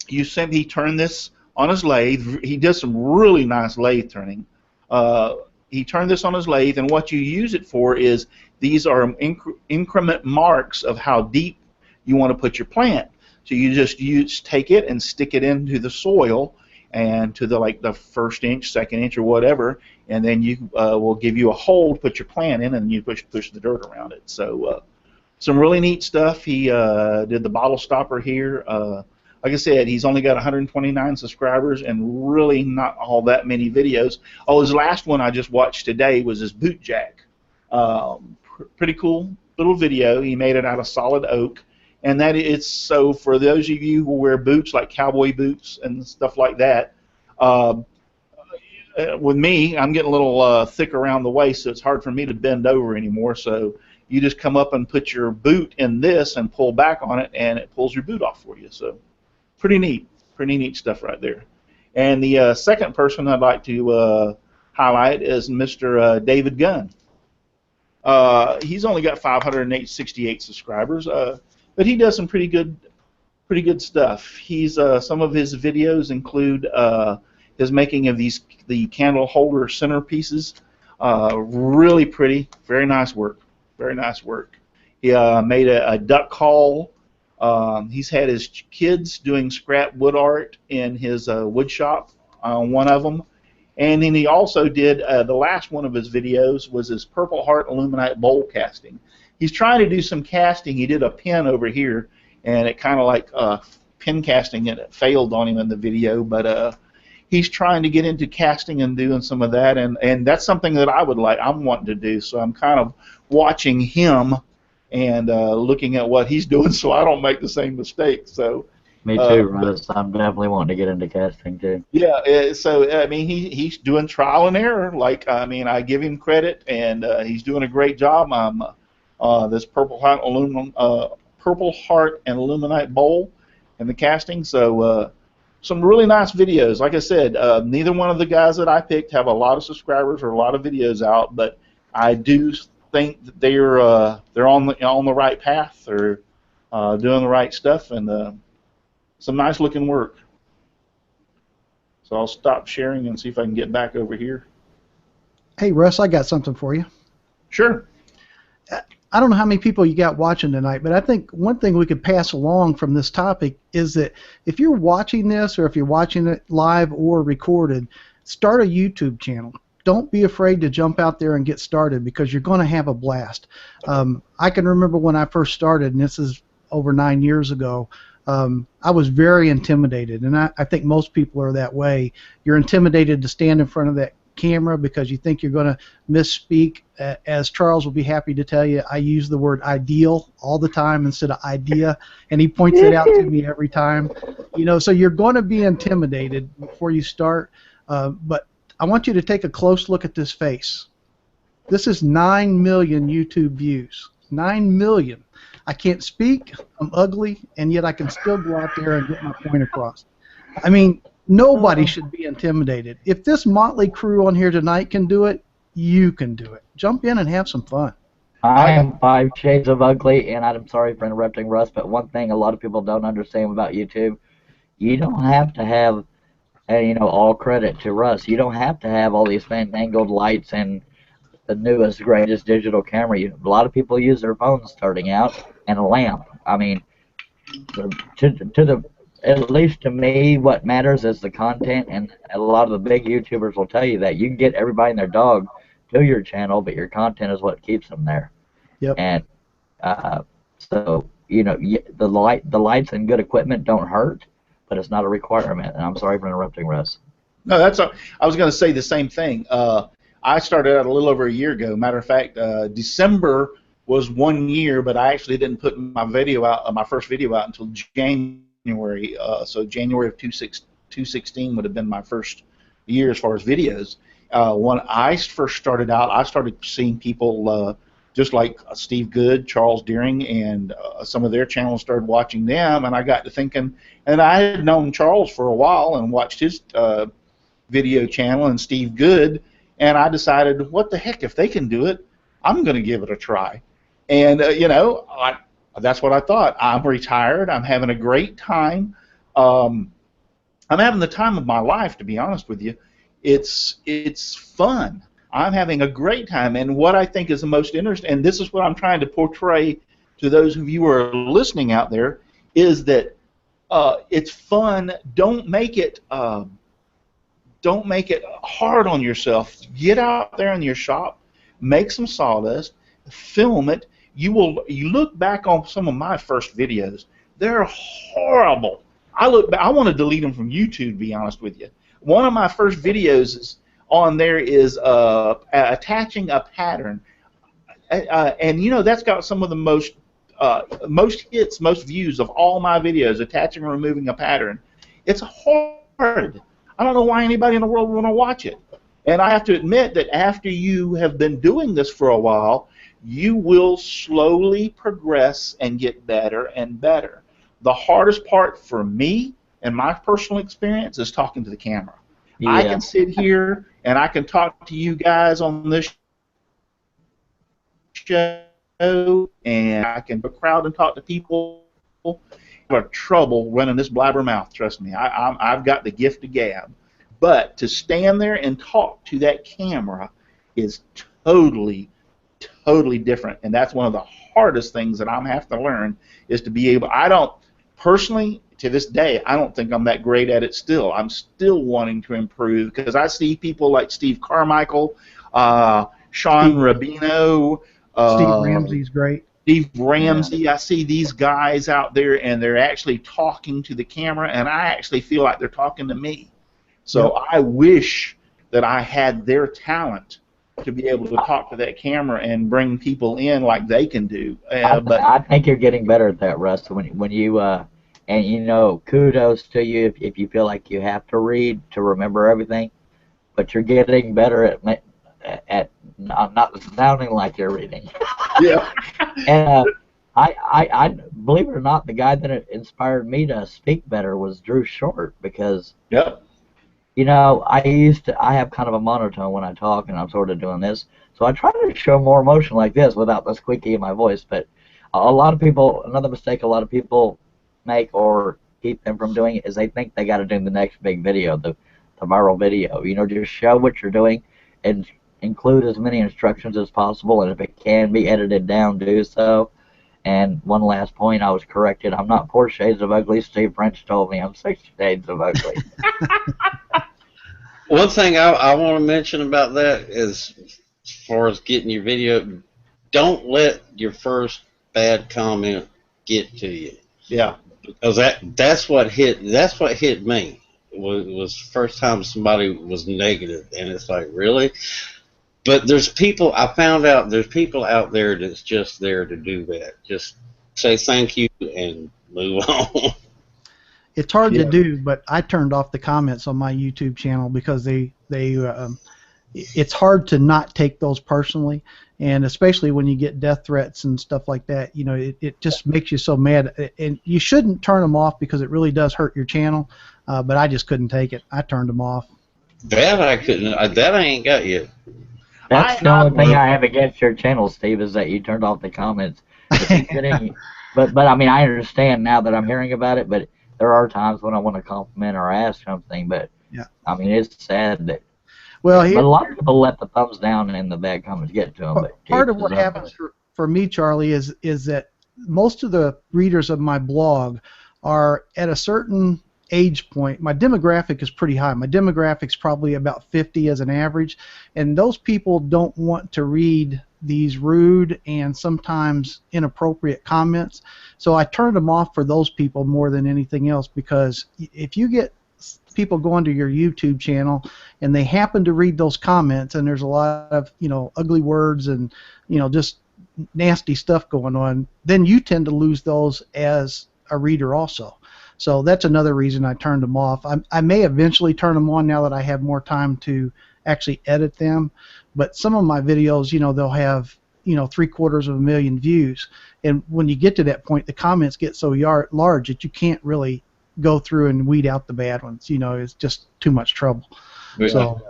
he turned this on his lathe. He does some really nice lathe turning. He turned this on his lathe, and what you use it for is these are increment marks of how deep you want to put your plant. So you just take it and stick it into the soil, and to the first inch, second inch, or whatever, and then you will give you a hole to put your plant in, and you push the dirt around it. So some really neat stuff. He did the bottle stopper here. Like I said, he's only got 129 subscribers and really not all that many videos. Oh, his last one I just watched today was his boot jack. Pretty cool little video. He made it out of solid oak. And it's so for those of you who wear boots like cowboy boots and stuff like that, with me, I'm getting a little thick around the waist, so it's hard for me to bend over anymore. So you just come up and put your boot in this and pull back on it, and it pulls your boot off for you. So pretty neat stuff right there. And the second person I'd like to highlight is Mr. David Gunn. He's only got 568 subscribers, but he does some pretty good stuff. He's some of his videos include his making of the candle holder centerpieces. Really pretty, very nice work. Very nice work. He made a duck call. He's had his kids doing scrap wood art in his wood shop, one of them. And then he also did, the last one of his videos was his Purple Heart Illuminite bowl casting. He's trying to do some casting. He did a pin over here, and it kind of like pin casting, and it failed on him in the video. But he's trying to get into casting and doing some of that, and that's something that I'm wanting to do. So I'm kind of watching him and looking at what he's doing, so I don't make the same mistake. So. Me too, Russ. I'm definitely wanting to get into casting too. Yeah, so I mean, he's doing trial and error. Like, I mean, I give him credit, and he's doing a great job. This Purple Heart and Illuminite bowl and the casting. So some really nice videos. Like I said, neither one of the guys that I picked have a lot of subscribers or a lot of videos out, but I do think that they're on the right path. They're doing the right stuff, and some nice looking work. So I'll stop sharing and see if I can get back over here. Hey Russ, I got something for you. Sure. I don't know how many people you got watching tonight, but I think one thing we could pass along from this topic is that if you're watching this, or if you're watching it live or recorded, start a YouTube channel. Don't be afraid to jump out there and get started, because you're going to have a blast. I can remember when I first started, and this is over 9 years ago, I was very intimidated, and I think most people are that way. You're intimidated to stand in front of that camera because you think you're going to misspeak. As Charles will be happy to tell you, I use the word ideal all the time instead of idea, and he points it out to me every time. You know, so you're going to be intimidated before you start, but I want you to take a close look at this face. This is 9 million YouTube views. 9 million. I can't speak, I'm ugly, and yet I can still go out there and get my point across. I mean, nobody should be intimidated. If this motley crew on here tonight can do it, you can do it. Jump in and have some fun. I am 5 shades of ugly, and I'm sorry for interrupting, Russ, but one thing a lot of people don't understand about YouTube, you don't have to have, all credit to Russ. You don't have to have all these fandangled lights and the newest, greatest digital camera. A lot of people use their phones starting out and a lamp. I mean, at least to me, what matters is the content, and a lot of the big YouTubers will tell you that you can get everybody and their dog to your channel, but your content is what keeps them there. Yep. And so the lights and good equipment don't hurt, but it's not a requirement. And I'm sorry for interrupting, Russ. No, I was going to say the same thing. I started out a little over a year ago. Matter of fact, December was 1 year, but I actually didn't put my video out, my first video out until January. So January of 2016 would have been my first year as far as videos. When I first started out, I started seeing people just like Steve Good, Charles Deering, and some of their channels, started watching them, and I got to thinking, and I had known Charles for a while and watched his video channel and Steve Good, and I decided, what the heck, if they can do it, I'm going to give it a try. And, that's what I thought. I'm retired. I'm having a great time. I'm having the time of my life, to be honest with you. It's fun. I'm having a great time, and what I think is the most interesting, and this is what I'm trying to portray to those of you who are listening out there, is that it's fun. Don't make it hard on yourself. Get out there in your shop, make some sawdust, film it. You look back on some of my first videos. They're horrible. I want to delete them from YouTube, to be honest with you. One of my first videos on there is attaching a pattern, and that's got some of the most hits, most views of all my videos. Attaching and removing a pattern. It's hard. I don't know why anybody in the world would want to watch it. And I have to admit that after you have been doing this for a while, you will slowly progress and get better and better. The hardest part for me, in my personal experience, is talking to the camera. Yeah. I can sit here and I can talk to you guys on this show, and I can crowd and talk to people. I have trouble running this blabbermouth, trust me. I've got the gift of gab. But to stand there and talk to that camera is totally different, and that's one of the hardest things that I'm have to learn, is to be able. I don't personally, to this day, I don't think I'm that great at it still. I'm still wanting to improve, because I see people like Steve Carmichael, Sean Rubino, Steve Ramsey's great. Steve Ramsey. Yeah. I see these guys out there, and they're actually talking to the camera, and I actually feel like they're talking to me. So I wish that I had their talent to be able to talk to that camera and bring people in like they can do. But I think you're getting better at that, Russ. When you and kudos to you if you feel like you have to read to remember everything, but you're getting better at not sounding like you're reading. Yeah. And I believe it or not, the guy that inspired me to speak better was Drew Short, because I have kind of a monotone when I talk, and I'm sort of doing this. So I try to show more emotion like this without the squeaky in my voice. But a lot of people, another mistake a lot of people make or keep them from doing it is they think they got to do the next big video, the viral video. Just show what you're doing and include as many instructions as possible. And if it can be edited down, do so. And one last point, I was corrected. I'm not 4 shades of ugly. Steve French told me I'm 6 shades of ugly. One thing I want to mention about that is, as far as getting your video, don't let your first bad comment get to you. Yeah. Because that's what hit me. Was the first time somebody was negative, and it's like, really? But I found out there's people out there that's just there to do that. Just say thank you and move on. It's hard to do, but I turned off the comments on my YouTube channel because it's hard to not take those personally, and especially when you get death threats and stuff like that. It just makes you so mad, and you shouldn't turn them off because it really does hurt your channel. But I just couldn't take it. I turned them off. That I couldn't. That I ain't got yet. That's the only thing I have against your channel, Steve, is that you turned off the comments. But I mean, I understand now that I'm hearing about it, but there are times when I want to compliment or ask something, but yeah. I mean, it's sad that. Well, but a lot of people let the thumbs down and the bad comments get to them. But part of what happens for me, Charlie, is that most of the readers of my blog are at a certain age point. My demographic is pretty high. My demographic's probably about 50 as an average, and those people don't want to read these rude and sometimes inappropriate comments. So I turned them off for those people more than anything else, because if you get people going to your YouTube channel and they happen to read those comments and there's a lot of, you know, ugly words and, you know, just nasty stuff going on, then you tend to lose those as a reader also. So that's another reason I turned them off. I may eventually turn them on now that I have more time to actually edit them, but some of my videos, you know, they'll have, you know, 750,000 views, and when you get to that point, the comments get so large that you can't really go through and weed out the bad ones. You know, it's just too much trouble. Yeah. So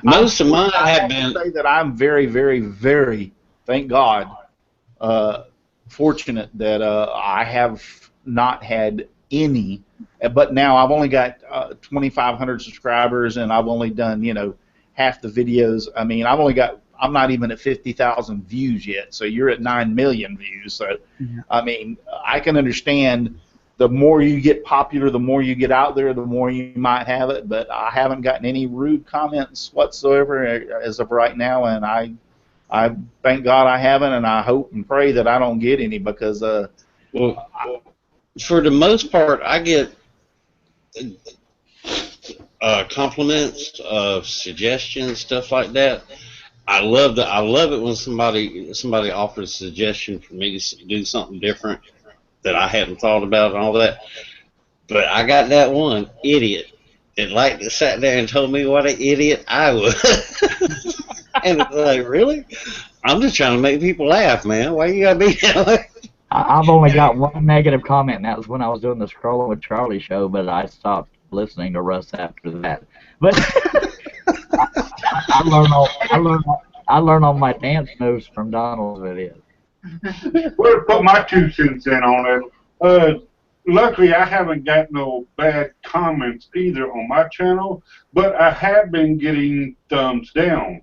most of mine have been. Say that I'm very, very, very, thank God, fortunate that I have not had any. But now I've only got 2,500 subscribers, and I've only done, you know, half the videos. I mean, I'm not even at 50,000 views yet. So you're at 9 million views. So yeah. I mean, I can understand. The more you get popular, the more you get out there, the more you might have it. But I haven't gotten any rude comments whatsoever as of right now, and I thank God I haven't, and I hope and pray that I don't get any, because well, for the most part, I get compliments, suggestions, stuff like that. I love it when somebody offers a suggestion for me to do something different that I hadn't thought about and all that. But I got that one idiot that sat there and told me what an idiot I was. And it's like, really? I'm just trying to make people laugh, man. Why you gotta be that way? I've only got one negative comment, and that was when I was doing the Scrolling with Charlie show, but I stopped listening to Russ after that. But I learned all my dance moves from Donald's videos. Well, put my 2 cents in on it. Luckily, I haven't got no bad comments either on my channel, but I have been getting thumbs down.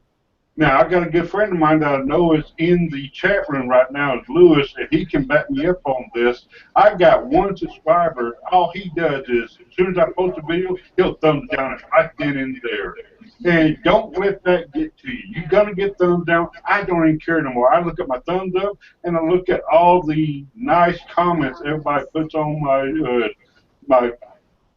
Now, I've got a good friend of mine that I know is in the chat room right now, is Lewis, and he can back me up on this. I've got 1 subscriber. All he does is, as soon as I post a video, he'll thumbs down it right then and there. And don't let that get to you. You're going to get thumbs down. I don't even care no more. I look at my thumbs up, and I look at all the nice comments everybody puts on my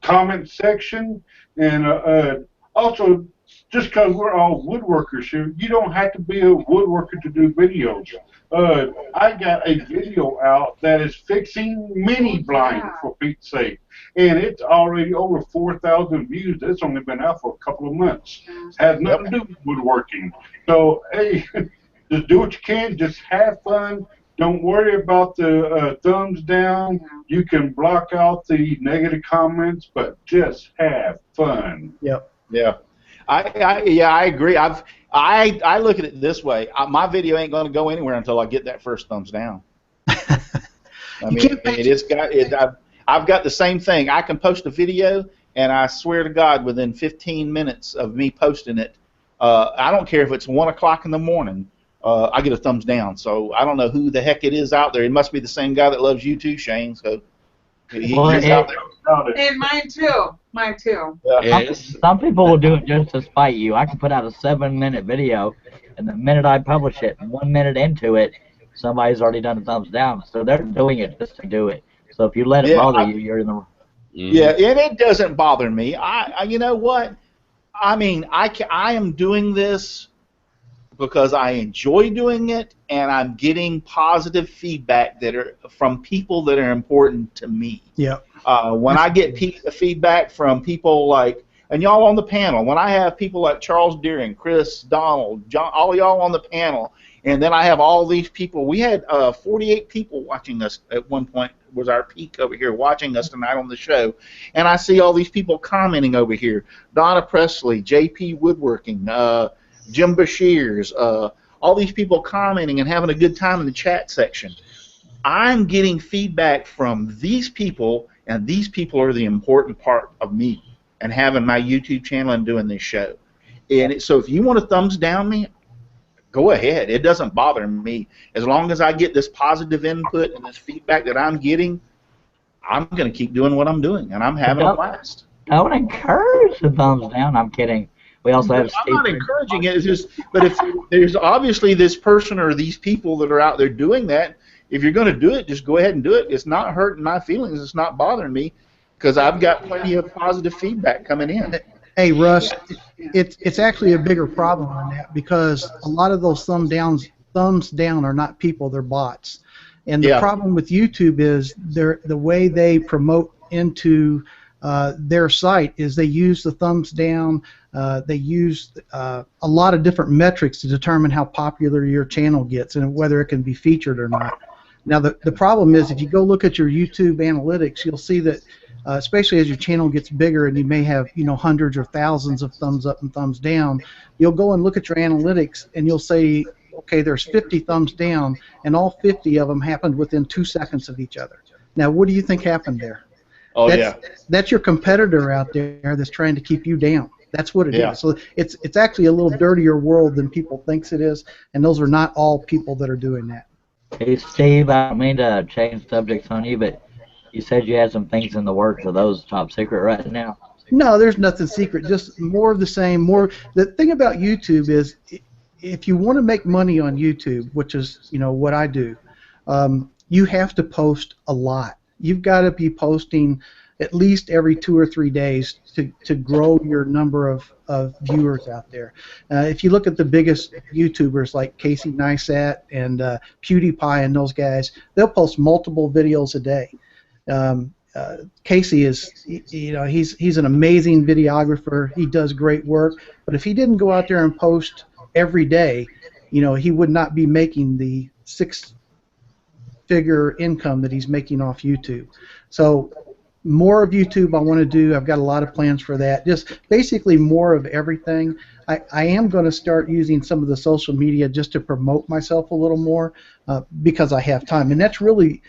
comment section. And also, just because we're all woodworkers here, you don't have to be a woodworker to do videos. I got a video out that is fixing mini blinds, for Pete's sake, and it's already over 4,000 views. It's only been out for a couple of months. Has nothing to do with woodworking. So, hey, just do what you can. Just have fun. Don't worry about the thumbs down. You can block out the negative comments, but just have fun. Yep. Yeah. I agree. I look at it this way. My video ain't going to go anywhere until I get that first thumbs down. I mean, I've got the same thing. I can post a video, and I swear to God, within 15 minutes of me posting it, I don't care if it's 1 o'clock in the morning, I get a thumbs down. So I don't know who the heck it is out there. It must be the same guy that loves you too, Shane. So he's out there. And mine too. Mine too. Some people will do it just to spite you. I can put out a 7-minute video, and the minute I publish it, 1 minute into it, somebody's already done a thumbs down. So they're doing it just to do it. So if you let it bother you, you're in the. Yeah, and it doesn't bother me. You know what? I mean, I am doing this because I enjoy doing it, and I'm getting positive feedback that are from people that are important to me. Yeah. When I get feedback from people like, and y'all on the panel, when I have people like Charles Deering, Chris, Donald, John, all y'all on the panel, and then I have all these people. We had 48 people watching us at one point, was our peak over here, watching us tonight on the show. And I see all these people commenting over here. Donna Presley, JP Woodworking, Jim Bashir's, all these people commenting and having a good time in the chat section. I'm getting feedback from these people, and these people are the important part of me and having my YouTube channel and doing this show. And so if you want to thumbs down me, go ahead. It doesn't bother me. As long as I get this positive input and this feedback that I'm getting, I'm going to keep doing what I'm doing, and I'm having a blast. Don't encourage the thumbs down. I'm kidding. We also have I'm not encouraging it. It's just, but if there's obviously this person or these people that are out there doing that, if you're going to do it, just go ahead and do it. It's not hurting my feelings. It's not bothering me because I've got plenty of positive feedback coming in. Hey, Russ, it's actually a bigger problem than that because a lot of those thumbs down are not people, they're bots. And the problem with YouTube is the way they promote into their site is they use the thumbs down. They use a lot of different metrics to determine how popular your channel gets and whether it can be featured or not. Now, the problem is if you go look at your YouTube analytics, you'll see that especially as your channel gets bigger and you may have hundreds or thousands of thumbs up and thumbs down, you'll go and look at your analytics and you'll say, okay, there's 50 thumbs down, and all 50 of them happened within 2 seconds of each other. Now, what do you think happened there? Oh, that's your competitor out there that's trying to keep you down. That's what it is. So it's actually a little dirtier world than people thinks it is, and those are not all people that are doing that. Hey, Steve, I don't mean to change subjects on you, but you said you had some things in the works. Are those top secret right now? No, there's nothing secret. Just more of the same. The thing about YouTube is, if you want to make money on YouTube, which is what I do, you have to post a lot. You've got to be posting at least every 2 or 3 days to grow your number of viewers out there. If you look at the biggest YouTubers like Casey Neistat and PewDiePie and those guys, they'll post multiple videos a day. Casey is, he's an amazing videographer. He does great work. But if he didn't go out there and post every day, he would not be making the 6-figure income that he's making off YouTube. So more of YouTube I want to do. I've got a lot of plans for that. Just basically more of everything. I am going to start using some of the social media just to promote myself a little more because I have time. And that's really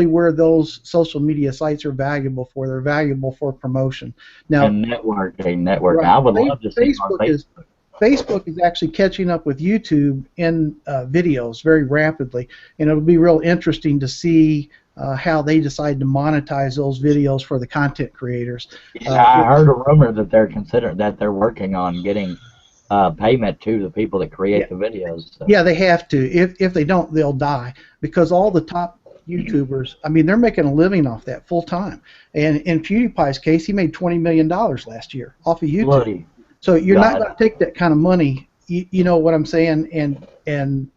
where those social media sites are valuable for. They're valuable for promotion. Now, and networking. Right. I would love to see on Facebook. Facebook is actually catching up with YouTube in videos very rapidly, and it'll be real interesting to see how they decide to monetize those videos for the content creators. I heard a rumor that they're working on getting payment to the people that create the videos. So. Yeah, they have to. If they don't, they'll die because all the top YouTubers, they're making a living off that full time. And in PewDiePie's case, he made $20 million last year off of YouTube. Bloody so you're not going to take that kind of money, you know what I'm saying, and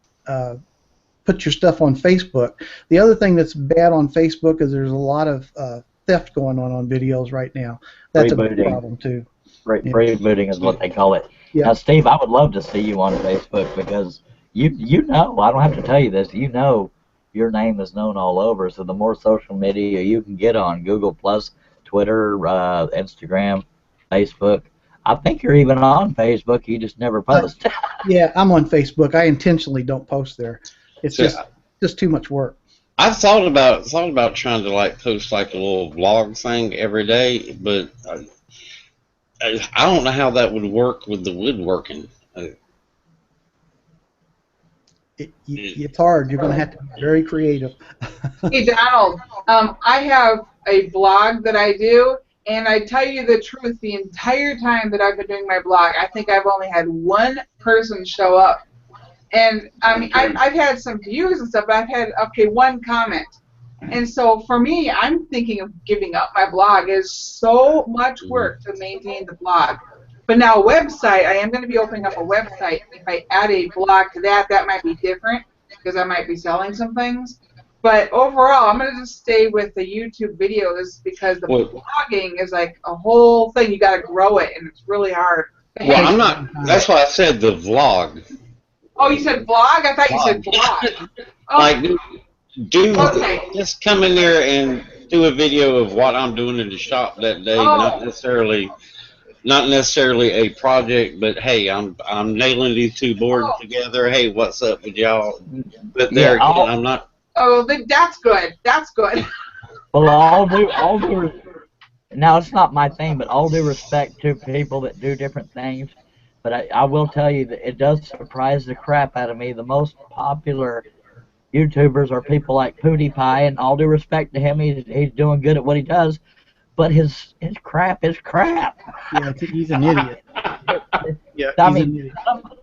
put your stuff on Facebook. The other thing that's bad on Facebook is there's a lot of theft going on videos right now. That's a big problem too. Rebooting is what they call it. Yeah. Now, Steve, I would love to see you on Facebook because you know, I don't have to tell you this, your name is known all over. So the more social media you can get on, Google+, Twitter, Instagram, Facebook. I think you're even on Facebook. You just never post. Yeah, I'm on Facebook. I intentionally don't post there. It's just too much work. I've thought about trying to post a little vlog thing every day, but I don't know how that would work with the woodworking. It's hard. You're going to have to be very creative. Hey, Donald, I have a blog that I do, and I tell you the truth, the entire time that I've been doing my blog, I think I've only had one person show up. And I've had some views and stuff, but I've had, one comment. And so for me, I'm thinking of giving up my blog. It's so much work to maintain the blog. But now a website, I am going to be opening up a website. If I add a blog to that, that might be different because I might be selling some things. But overall, I'm going to just stay with the YouTube videos because the blogging is like a whole thing. You got to grow it, and it's really hard. Well, I'm not. That's why I said the vlog. Oh, you said vlog? I thought you said blog. Oh. Just come in there and do a video of what I'm doing in the shop that day, not necessarily not necessarily a project, but hey, I'm nailing these two boards together. Hey, what's up with y'all? But there again, I'm not. Oh, that's good. That's good. Well, now it's not my thing, but all due respect to people that do different things. But I will tell you that it does surprise the crap out of me. The most popular YouTubers are people like PewDiePie, and all due respect to him, he's doing good at what he does. But his crap is crap. Yeah, he's an idiot. Yeah, I mean,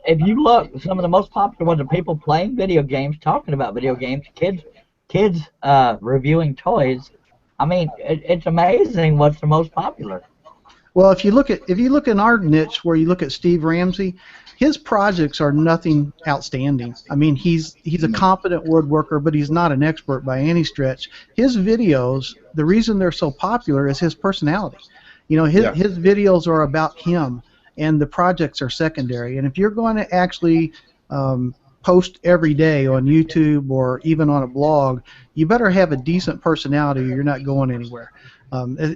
if you look, some of the most popular ones are people playing video games, talking about video games, kids reviewing toys. I mean, it's amazing what's the most popular. Well, if you look in our niche where you look at Steve Ramsey, his projects are nothing outstanding. I mean, he's a competent woodworker, but he's not an expert by any stretch. His videos, the reason they're so popular is his personality. You know, his videos are about him, and the projects are secondary. And if you're going to actually post every day on YouTube or even on a blog, you better have a decent personality or you're not going anywhere.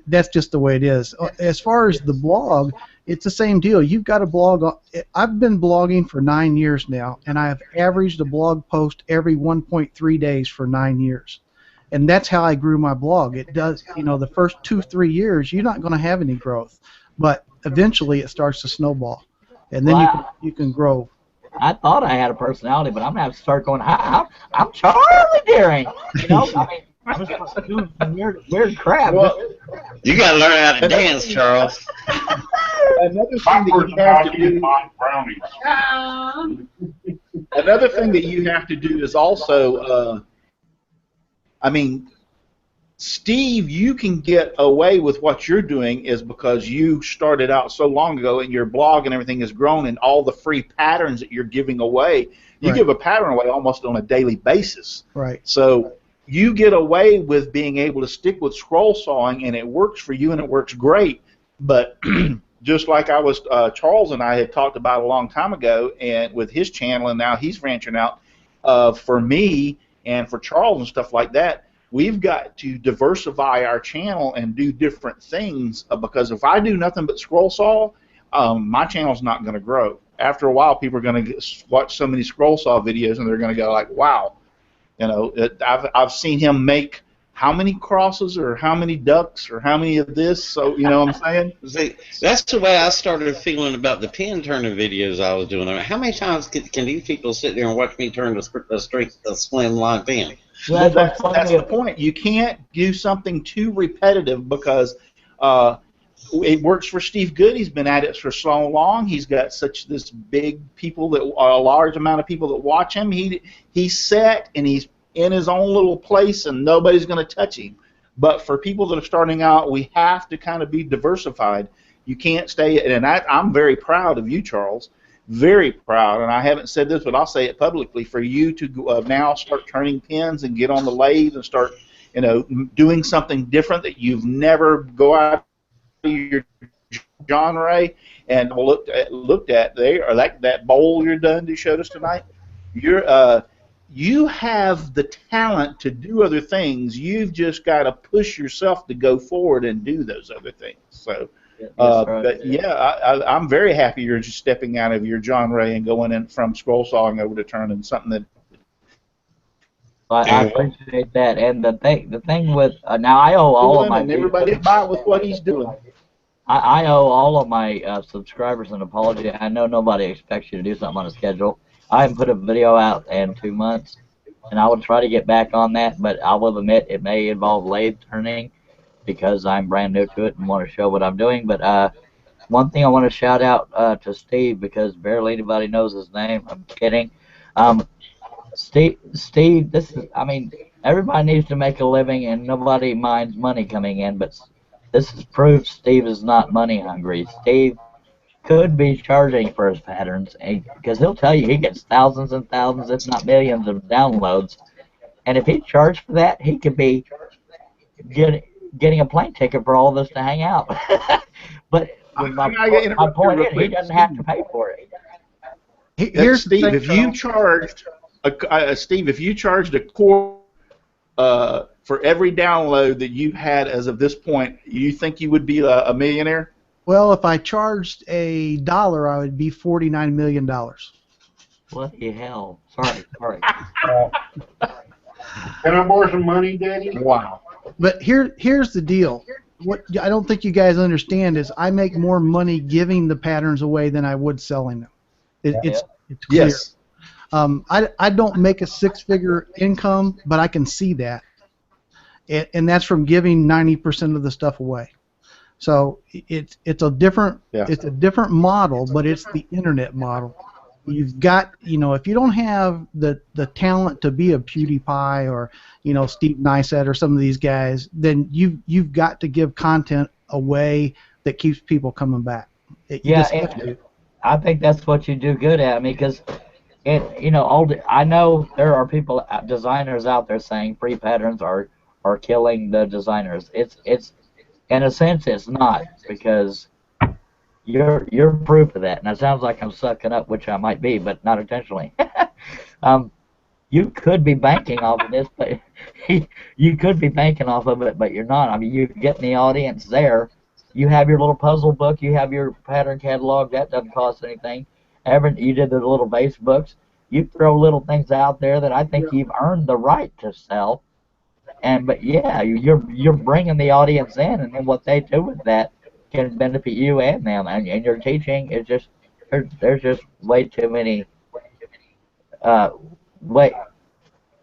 That's just the way it is. As far as the blog, it's the same deal. You've got a blog. I've been blogging for 9 years now, and I have averaged a blog post every 1.3 days for 9 years. And that's how I grew my blog. It does, you know, the first 2-3 years, you're not going to have any growth. But eventually it starts to snowball. And then you can grow. I thought I had a personality, but I'm going to have to start going, I'm Charlie Deering. You know, I mean, I'm just doing some weird crap. Well, you got to learn how to dance, Charles. Another thing that you have to do. Another thing that you have to do is also, I mean, Steve, you can get away with what you're doing is because you started out so long ago and your blog and everything has grown and all the free patterns that you're giving away. You give a pattern away almost on a daily basis. Right. So you get away with being able to stick with scroll sawing, and it works for you and it works great. But just like Charles and I had talked about a long time ago, and with his channel, and now he's branching out. For me and for Charles and stuff like that, we've got to diversify our channel and do different things because if I do nothing but scroll saw, my channel's not going to grow. After a while, people are going to watch so many scroll saw videos, and they're going to go like, "Wow." You know, I've seen him make how many crosses or how many ducks or how many of this. So you know what I'm saying? See, that's the way I started feeling about the pin turning videos I was doing. I mean, how many times can these people sit there and watch me turn a slim line pin? Well, that's the point. You can't do something too repetitive because it works for Steve Good. He's been at it for so long. He's got this big people that a large amount of people that watch him. He's set and he's in his own little place and nobody's going to touch him. But for people that are starting out, we have to kind of be diversified. You can't stay. And I'm very proud of you, Charles. Very proud. And I haven't said this, but I'll say it publicly for you to now start turning pins and get on the lathe and start, you know, doing something different that you've never go out your genre and looked at there, or that bowl you're done you showed us tonight. You have the talent to do other things. You've just got to push yourself to go forward and do those other things. So, but yeah, I'm very happy you're just stepping out of your genre and going in from scroll sawing over to turning something that. I appreciate that, and the thing with now I owe all of my everybody buy with what he's doing. I owe all of my subscribers an apology. I know nobody expects you to do something on a schedule. I haven't put a video out in 2 months, and I will try to get back on that, but I will admit it may involve lathe turning because I'm brand new to it and want to show what I'm doing. But one thing I want to shout out to Steve, because barely anybody knows his name. I'm kidding. Steve, this is, I mean, everybody needs to make a living, and nobody minds money coming in, but this is proof Steve is not money hungry. Steve could be charging for his patterns, because he'll tell you he gets thousands and thousands, if not millions, of downloads. And if he charged for that, he could be getting a plane ticket for all of us to hang out. But my point is, he doesn't have to pay for it. Here's Steve. If you charged a quarter for every download that you've had as of this point, you think you would be a millionaire? Well, if I charged $1, I would be $49 million. Bloody hell. Sorry. Can I borrow some money, Daddy? Wow. But here's the deal. What I don't think you guys understand is I make more money giving the patterns away than I would selling them. It's clear. Yes. I don't make a six-figure income, but I can see that, and that's from giving 90% of the stuff away. So it's a different model, but it's the internet model. You've got, if you don't have the talent to be a PewDiePie or, Steve Neistat or some of these guys, then you've got to give content away that keeps people coming back. I think that's what you do good at, because I know there are people, designers out there saying free patterns are killing the designers. It's in a sense it's not, because you're proof of that. And it sounds like I'm sucking up, which I might be, but not intentionally. You could be banking off of this, but you could be banking off of it, but you're not. I mean, you're getting the audience there. You have your little puzzle book. You have your pattern catalog. That doesn't cost anything. You did the little base books. You throw little things out there that I think you've earned the right to sell. But yeah, you're bringing the audience in, and then what they do with that can benefit you and them. And your teaching is just there's just way too many.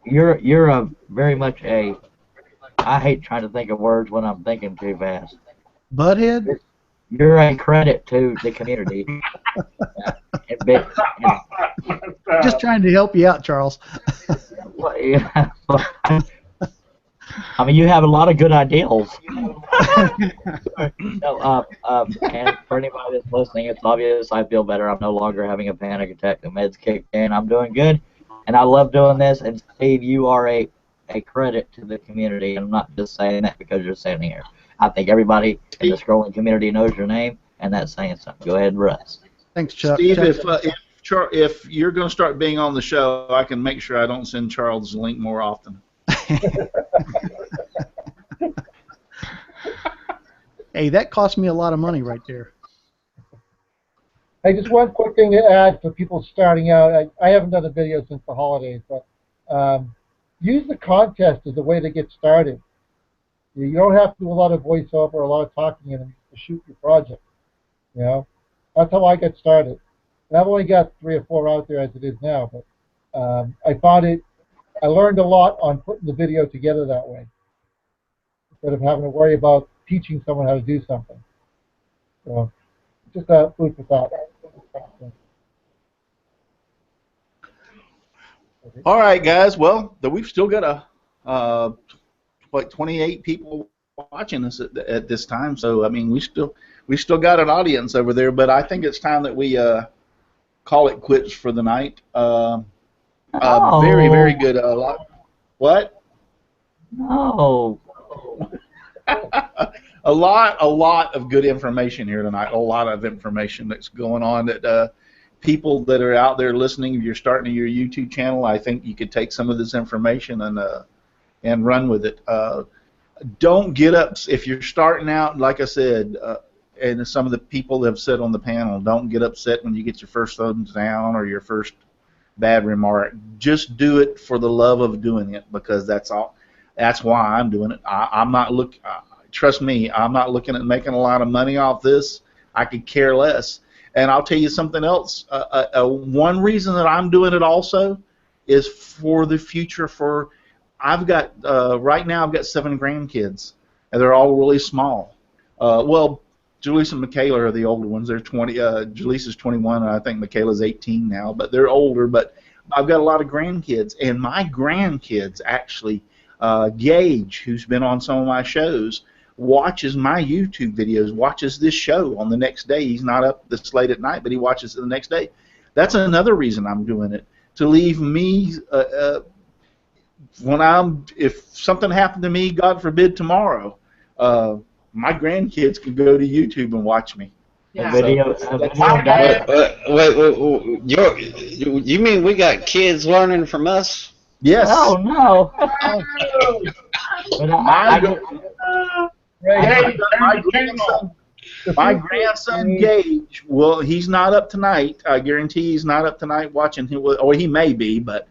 You're a very much a. I hate trying to think of words when I'm thinking too fast. Butthead? You're a credit to the community. Just trying to help you out, Charles. I mean, you have a lot of good ideals. And for anybody that's listening, it's obvious I feel better. I'm no longer having a panic attack. The meds kicked in. I'm doing good, and I love doing this. And Steve, you are a credit to the community. I'm not just saying that because you're sitting here. I think everybody in the scrolling community knows your name, and that's saying something. Go ahead, Russ. Thanks, Chuck. Steve, if you're going to start being on the show, I can make sure I don't send Charles the link more often. Hey, that cost me a lot of money right there. Hey, just one quick thing to add for people starting out. I haven't done a video since the holidays, but use the contest as a way to get started. You don't have to do a lot of voiceover or a lot of talking to shoot your project. That's how I got started. And I've only got 3 or 4 out there as it is now, but I learned a lot on putting the video together that way, instead of having to worry about teaching someone how to do something. So, just food for thought. All right, guys. Well, we've still got 28 people watching us at this time. So I mean, we still got an audience over there. But I think it's time that we call it quits for the night. Very, very good. What? No. A lot of good information here tonight. A lot of information that's going on that people that are out there listening, if you're starting your YouTube channel, I think you could take some of this information and run with it. Don't get up if you're starting out. Like I said, and some of the people have said on the panel, don't get upset when you get your first thumbs down or your first bad remark. Just do it for the love of doing it, because that's all. That's why I'm doing it. I'm not trust me, I'm not looking at making a lot of money off this. I could care less. And I'll tell you something else. One reason that I'm doing it also is for the future. I've got right now I've got 7 grandkids, and they're all really small. Well, Julissa and Michaela are the older ones. They're 20. Julissa's 21, and I think Michaela's 18 now. But they're older. But I've got a lot of grandkids, and my grandkids actually, Gage, who's been on some of my shows, watches my YouTube videos, watches this show on the next day. He's not up this late at night, but he watches it the next day. That's another reason I'm doing it, to leave me if something happened to me, God forbid, tomorrow, my grandkids can go to YouTube and watch me. Yeah. Wait, you mean we got kids learning from us? Yes. Oh no. My grandson Gage, well, he's not up tonight. I guarantee he's not up tonight watching. Or he may be, but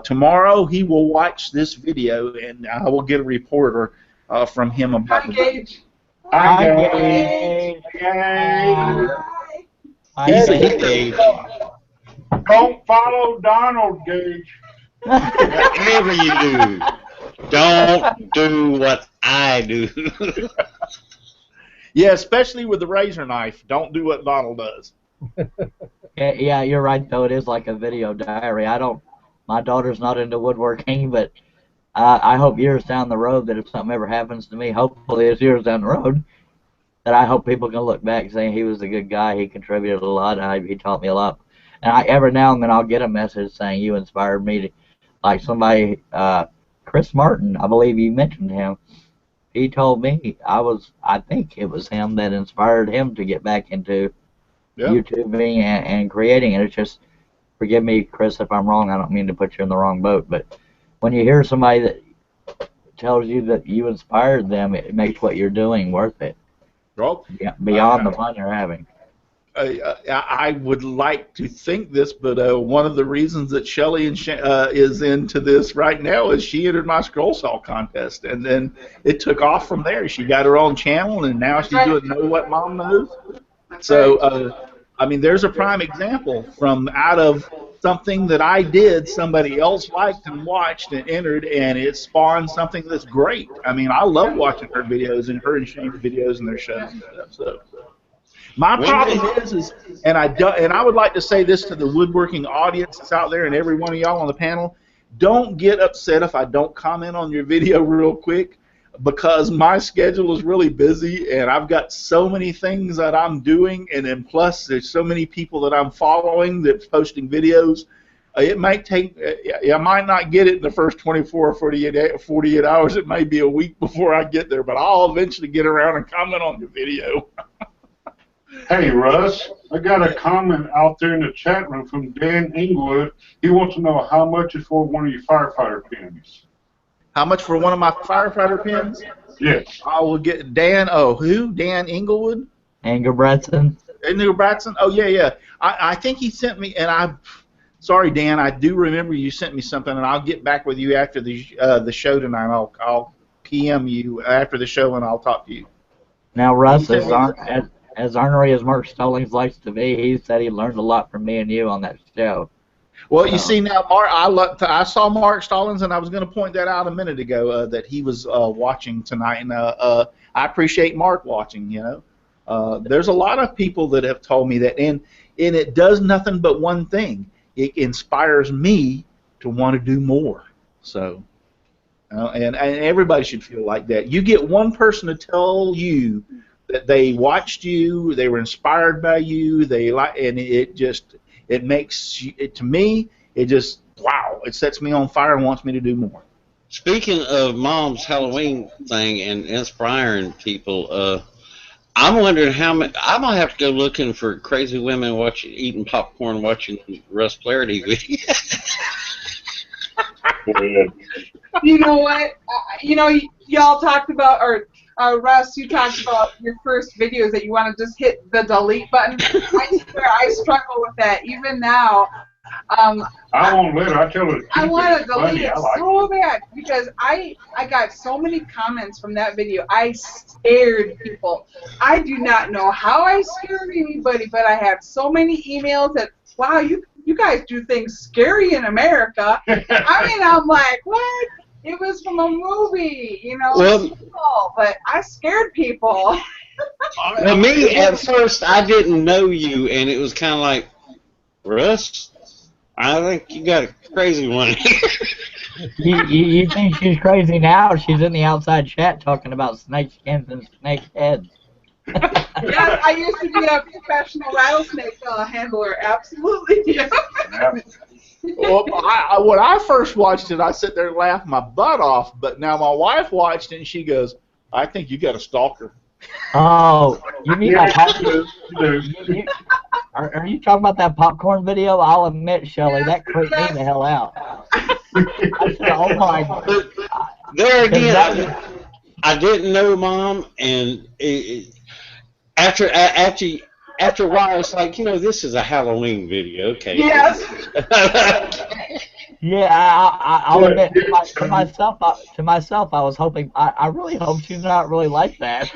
tomorrow he will watch this video, and I will get a report from him about Hi, Gage. Hi, Gage. Gage. Don't follow Donald, Gage. Whatever you do, don't do what I do. Yeah, especially with the razor knife. Don't do what Donald does. Yeah, you're right though. It is like a video diary. My daughter's not into woodworking, but I hope years down the road that if something ever happens to me, hopefully it's years down the road, that I hope people can look back saying he was a good guy. He contributed a lot. He taught me a lot. And every now and then I'll get a message saying you inspired me to, like somebody, Chris Martin, I believe you mentioned him. He told me I think it was him that inspired him to get back into YouTubing and creating. And it's just, forgive me, Chris, if I'm wrong. I don't mean to put you in the wrong boat, but when you hear somebody that tells you that you inspired them, it makes what you're doing worth it. Well, beyond the fun you're having. I would like to think this, but one of the reasons that Shelly is into this right now is she entered my scroll saw contest, and then it took off from there. She got her own channel, and now she's doing Know What Mom Knows. So, I mean, there's a prime example from out of something that I did, somebody else liked and watched and entered, and it spawned something that's great. I mean, I love watching her videos and her and Shane's videos and their shows and stuff. So. My problem is, and I would like to say this to the woodworking audience that's out there and every one of y'all on the panel, don't get upset if I don't comment on your video real quick, because my schedule is really busy and I've got so many things that I'm doing, and then plus there's so many people that I'm following that's posting videos. It might take, I might not get it in the first 24 or 48 hours. It may be a week before I get there, but I'll eventually get around and comment on your video. Hey, Russ, I got a comment out there in the chat room from Dan Inglewood. He wants to know how much is for one of your firefighter pins. How much for one of my firefighter pins? Yes. I will get Dan. Oh, who? Dan Inglewood? Engelbretson. Engelbretson? Oh, yeah. I think he sent me, and sorry, Dan, I do remember you sent me something, and I'll get back with you after the show tonight. I'll PM you after the show, and I'll talk to you. Now, Russ, as ornery as Mark Stallings likes to be, he said he learned a lot from me and you on that show. Well, you see now, Mark, I saw Mark Stallings, and I was going to point that out a minute ago that he was watching tonight, and I appreciate Mark watching. You know, there's a lot of people that have told me that, and it does nothing but one thing: it inspires me to want to do more. So, and everybody should feel like that. You get one person to tell you that they watched you, they were inspired by you, and it makes it, to me, it just, wow, it sets me on fire and wants me to do more. Speaking of Mom's Halloween thing and inspiring people, I'm wondering how many. I'm gonna have to go looking for crazy women eating popcorn, watching Russ Clarity videos. You know what? Y'all talked about, or Russ, you talked about your first videos that you want to just hit the delete button. I swear I struggle with that even now. I won't let her. I tell her. I want to delete it so bad because I got so many comments from that video. I scared people. I do not know how I scared anybody, but I had so many emails that, wow, you guys do things scary in America. I mean, I'm like, what? It was from a movie, you know, but I scared people. Well, me, at first, I didn't know you, and it was kind of like, Russ, I think you got a crazy one here. You think she's crazy now? She's in the outside chat talking about snake skins and snake heads. Yeah, I used to be a professional rattlesnake handler. Absolutely. Yeah. Well, when I first watched it, I sit there and laughed my butt off. But now my wife watched it, and she goes, "I think you got a stalker." Oh, you mean that popcorn? Are you talking about that popcorn video? I'll admit, Shelley, that creeped me the hell out. I said, oh my God. There again, I didn't know Mom, and After a while, it's like, this is a Halloween video. Okay. Yes. Yeah, I'll admit to myself, I was hoping. I really hope she's not really like that.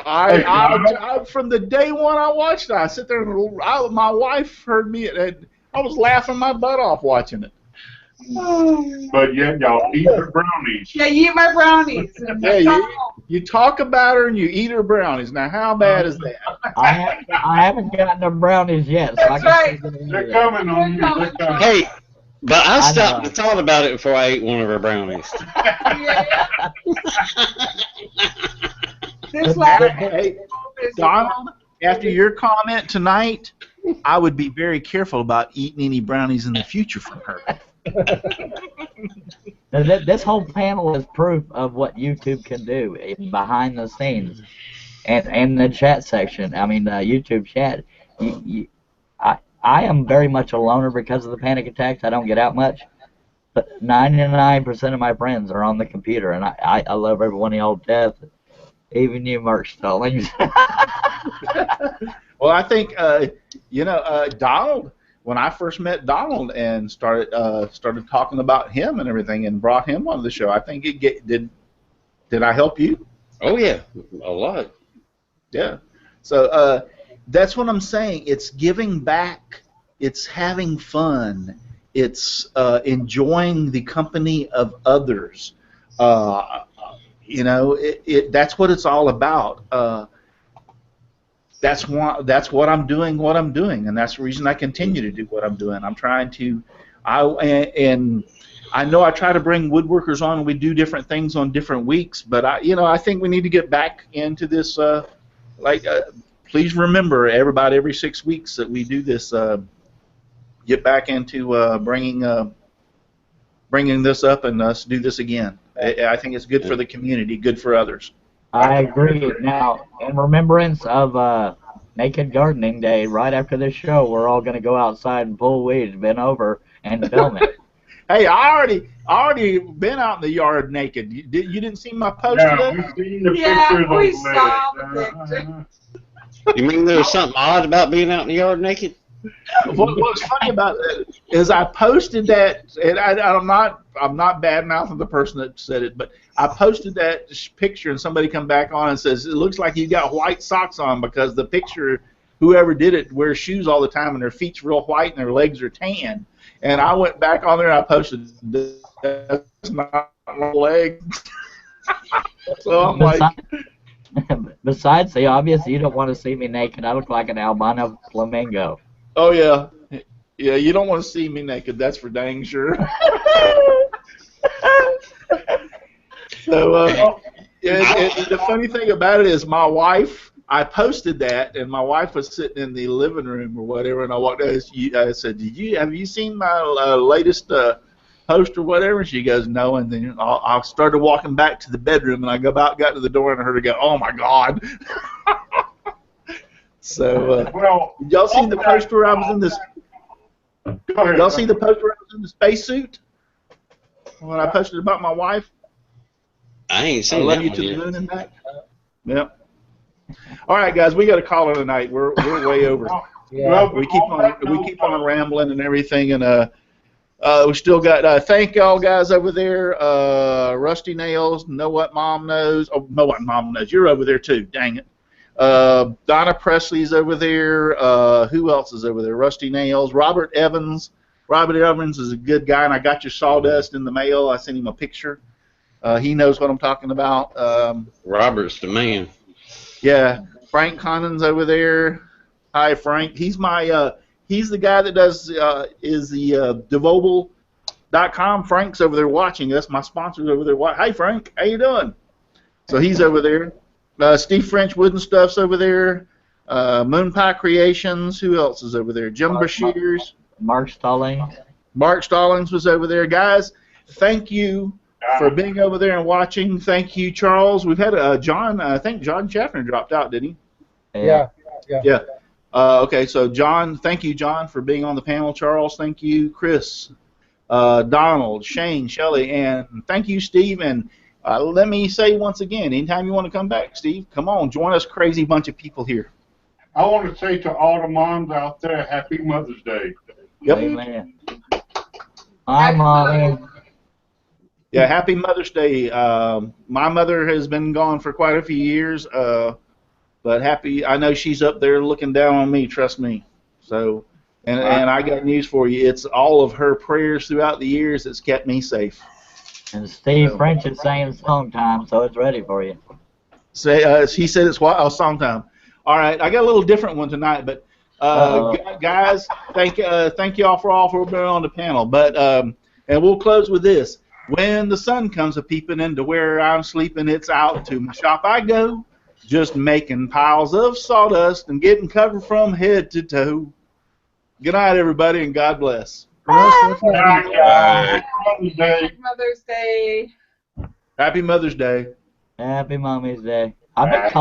I from the day one I watched it, I sit there and my wife heard me, and I was laughing my butt off watching it. But yet y'all eat her brownies. Yeah, you eat my brownies. Yeah, you talk about her and you eat her brownies. Now, how bad is that? I haven't gotten the brownies yet. So That's right. They're coming on you. They're coming. Hey, but I stopped and thought about it before I ate one of her brownies. This last Hey, Donald, after your comment tonight, I would be very careful about eating any brownies in the future from her. This whole panel is proof of what YouTube can do behind the scenes, and the chat section. I mean, the YouTube chat. I am very much a loner because of the panic attacks. I don't get out much, but 99% of my friends are on the computer, and I love every one of y'all to death, even you, Mark Stallings. Well, I think Donald. When I first met Donald and started talking about him and everything and brought him on the show, I think did I help you? Oh yeah, a lot. Yeah. So that's what I'm saying. It's giving back. It's having fun. It's enjoying the company of others. That's what it's all about. That's what I'm doing, and that's the reason I continue to do what I'm doing. I'm trying to, and I know I try to bring woodworkers on, and we do different things on different weeks, but I think we need to get back into this. Please remember, everybody, every 6 weeks that we do this, get back into bringing this up and us do this again. I think it's good for the community, good for others. I agree. Now, in remembrance of Naked Gardening Day, right after this show, we're all going to go outside and pull weeds, bend over, and film it. Hey, I already been out in the yard naked. You didn't see my post today? We've seen the Yeah, pictures we of saw the the picture. You mean there was something odd about being out in the yard naked? What's funny about that is I posted that, and I'm not bad mouthing the person that said it, but I posted that picture, and somebody come back on and says it looks like you got white socks on because the picture, whoever did it wears shoes all the time and their feet's real white and their legs are tan. And I went back on there and I posted that's not my legs. So I'm like. Besides the obvious, you don't want to see me naked. I look like an albino flamingo. Oh, yeah. Yeah, you don't want to see me naked. That's for dang sure. So, the funny thing about it is my wife, I posted that, and my wife was sitting in the living room or whatever, and I walked out, I said, have you seen my latest post or whatever? And she goes, no, and then I started walking back to the bedroom, and I got to the door, and I heard her go, oh, my God. So, y'all seen the post where I was in this? Y'all see the post where I was in the spacesuit when I posted about my wife? I ain't seen I love that you one to yet. the moon and back. Yep. All right, guys, we got a caller tonight. We're way over. Yeah. We keep on rambling and everything, and we still got. Thank y'all guys over there. Rusty Nails, Know What Mom Knows. Oh, Know What Mom Knows. You're over there too. Dang it. Donna Presley's over there. Who else is over there? Rusty Nails. Robert Evans. Robert Evans is a good guy, and I got your sawdust in the mail. I sent him a picture. He knows what I'm talking about. Robert's the man. Yeah, Frank Connons over there. Hi, Frank. He's my. He's the guy that does is the Devobel.com. Frank's over there watching us. My sponsor's over there. Hi, Frank. How you doing? So he's over there. Steve French Wooden Stuff's over there. Moon Pie Creations. Who else is over there? Jim Brashears. Mark Stallings. Mark Stallings was over there. Guys, thank you for being over there and watching. Thank you, Charles. We've had John. I think John Schaffner dropped out, didn't he? Yeah. Okay, so John, thank you, John, for being on the panel. Charles, thank you. Chris, Donald, Shane, Shelley, and thank you, Steve. And Let me say once again, anytime you want to come back, Steve, come on, join us crazy bunch of people here. I want to say to all the moms out there, Happy Mother's Day. Yep. Amen. Hi, Mommy. Yeah, happy Mother's Day. My mother has been gone for quite a few years, but I know she's up there looking down on me, trust me. So, and I got news for you. It's all of her prayers throughout the years that's kept me safe. And Steve French is saying song time, so it's ready for you. He said it's what? Oh, song time. All right, I got a little different one tonight, but guys, thank you all for being on the panel. But and we'll close with this. When the sun comes a peeping into where I'm sleeping, it's out to my shop I go, just making piles of sawdust and getting covered from head to toe. Good night, everybody, and God bless. Happy Mother's Day. Mother's Day. Happy Mother's Day. Happy Mommy's Day. I bet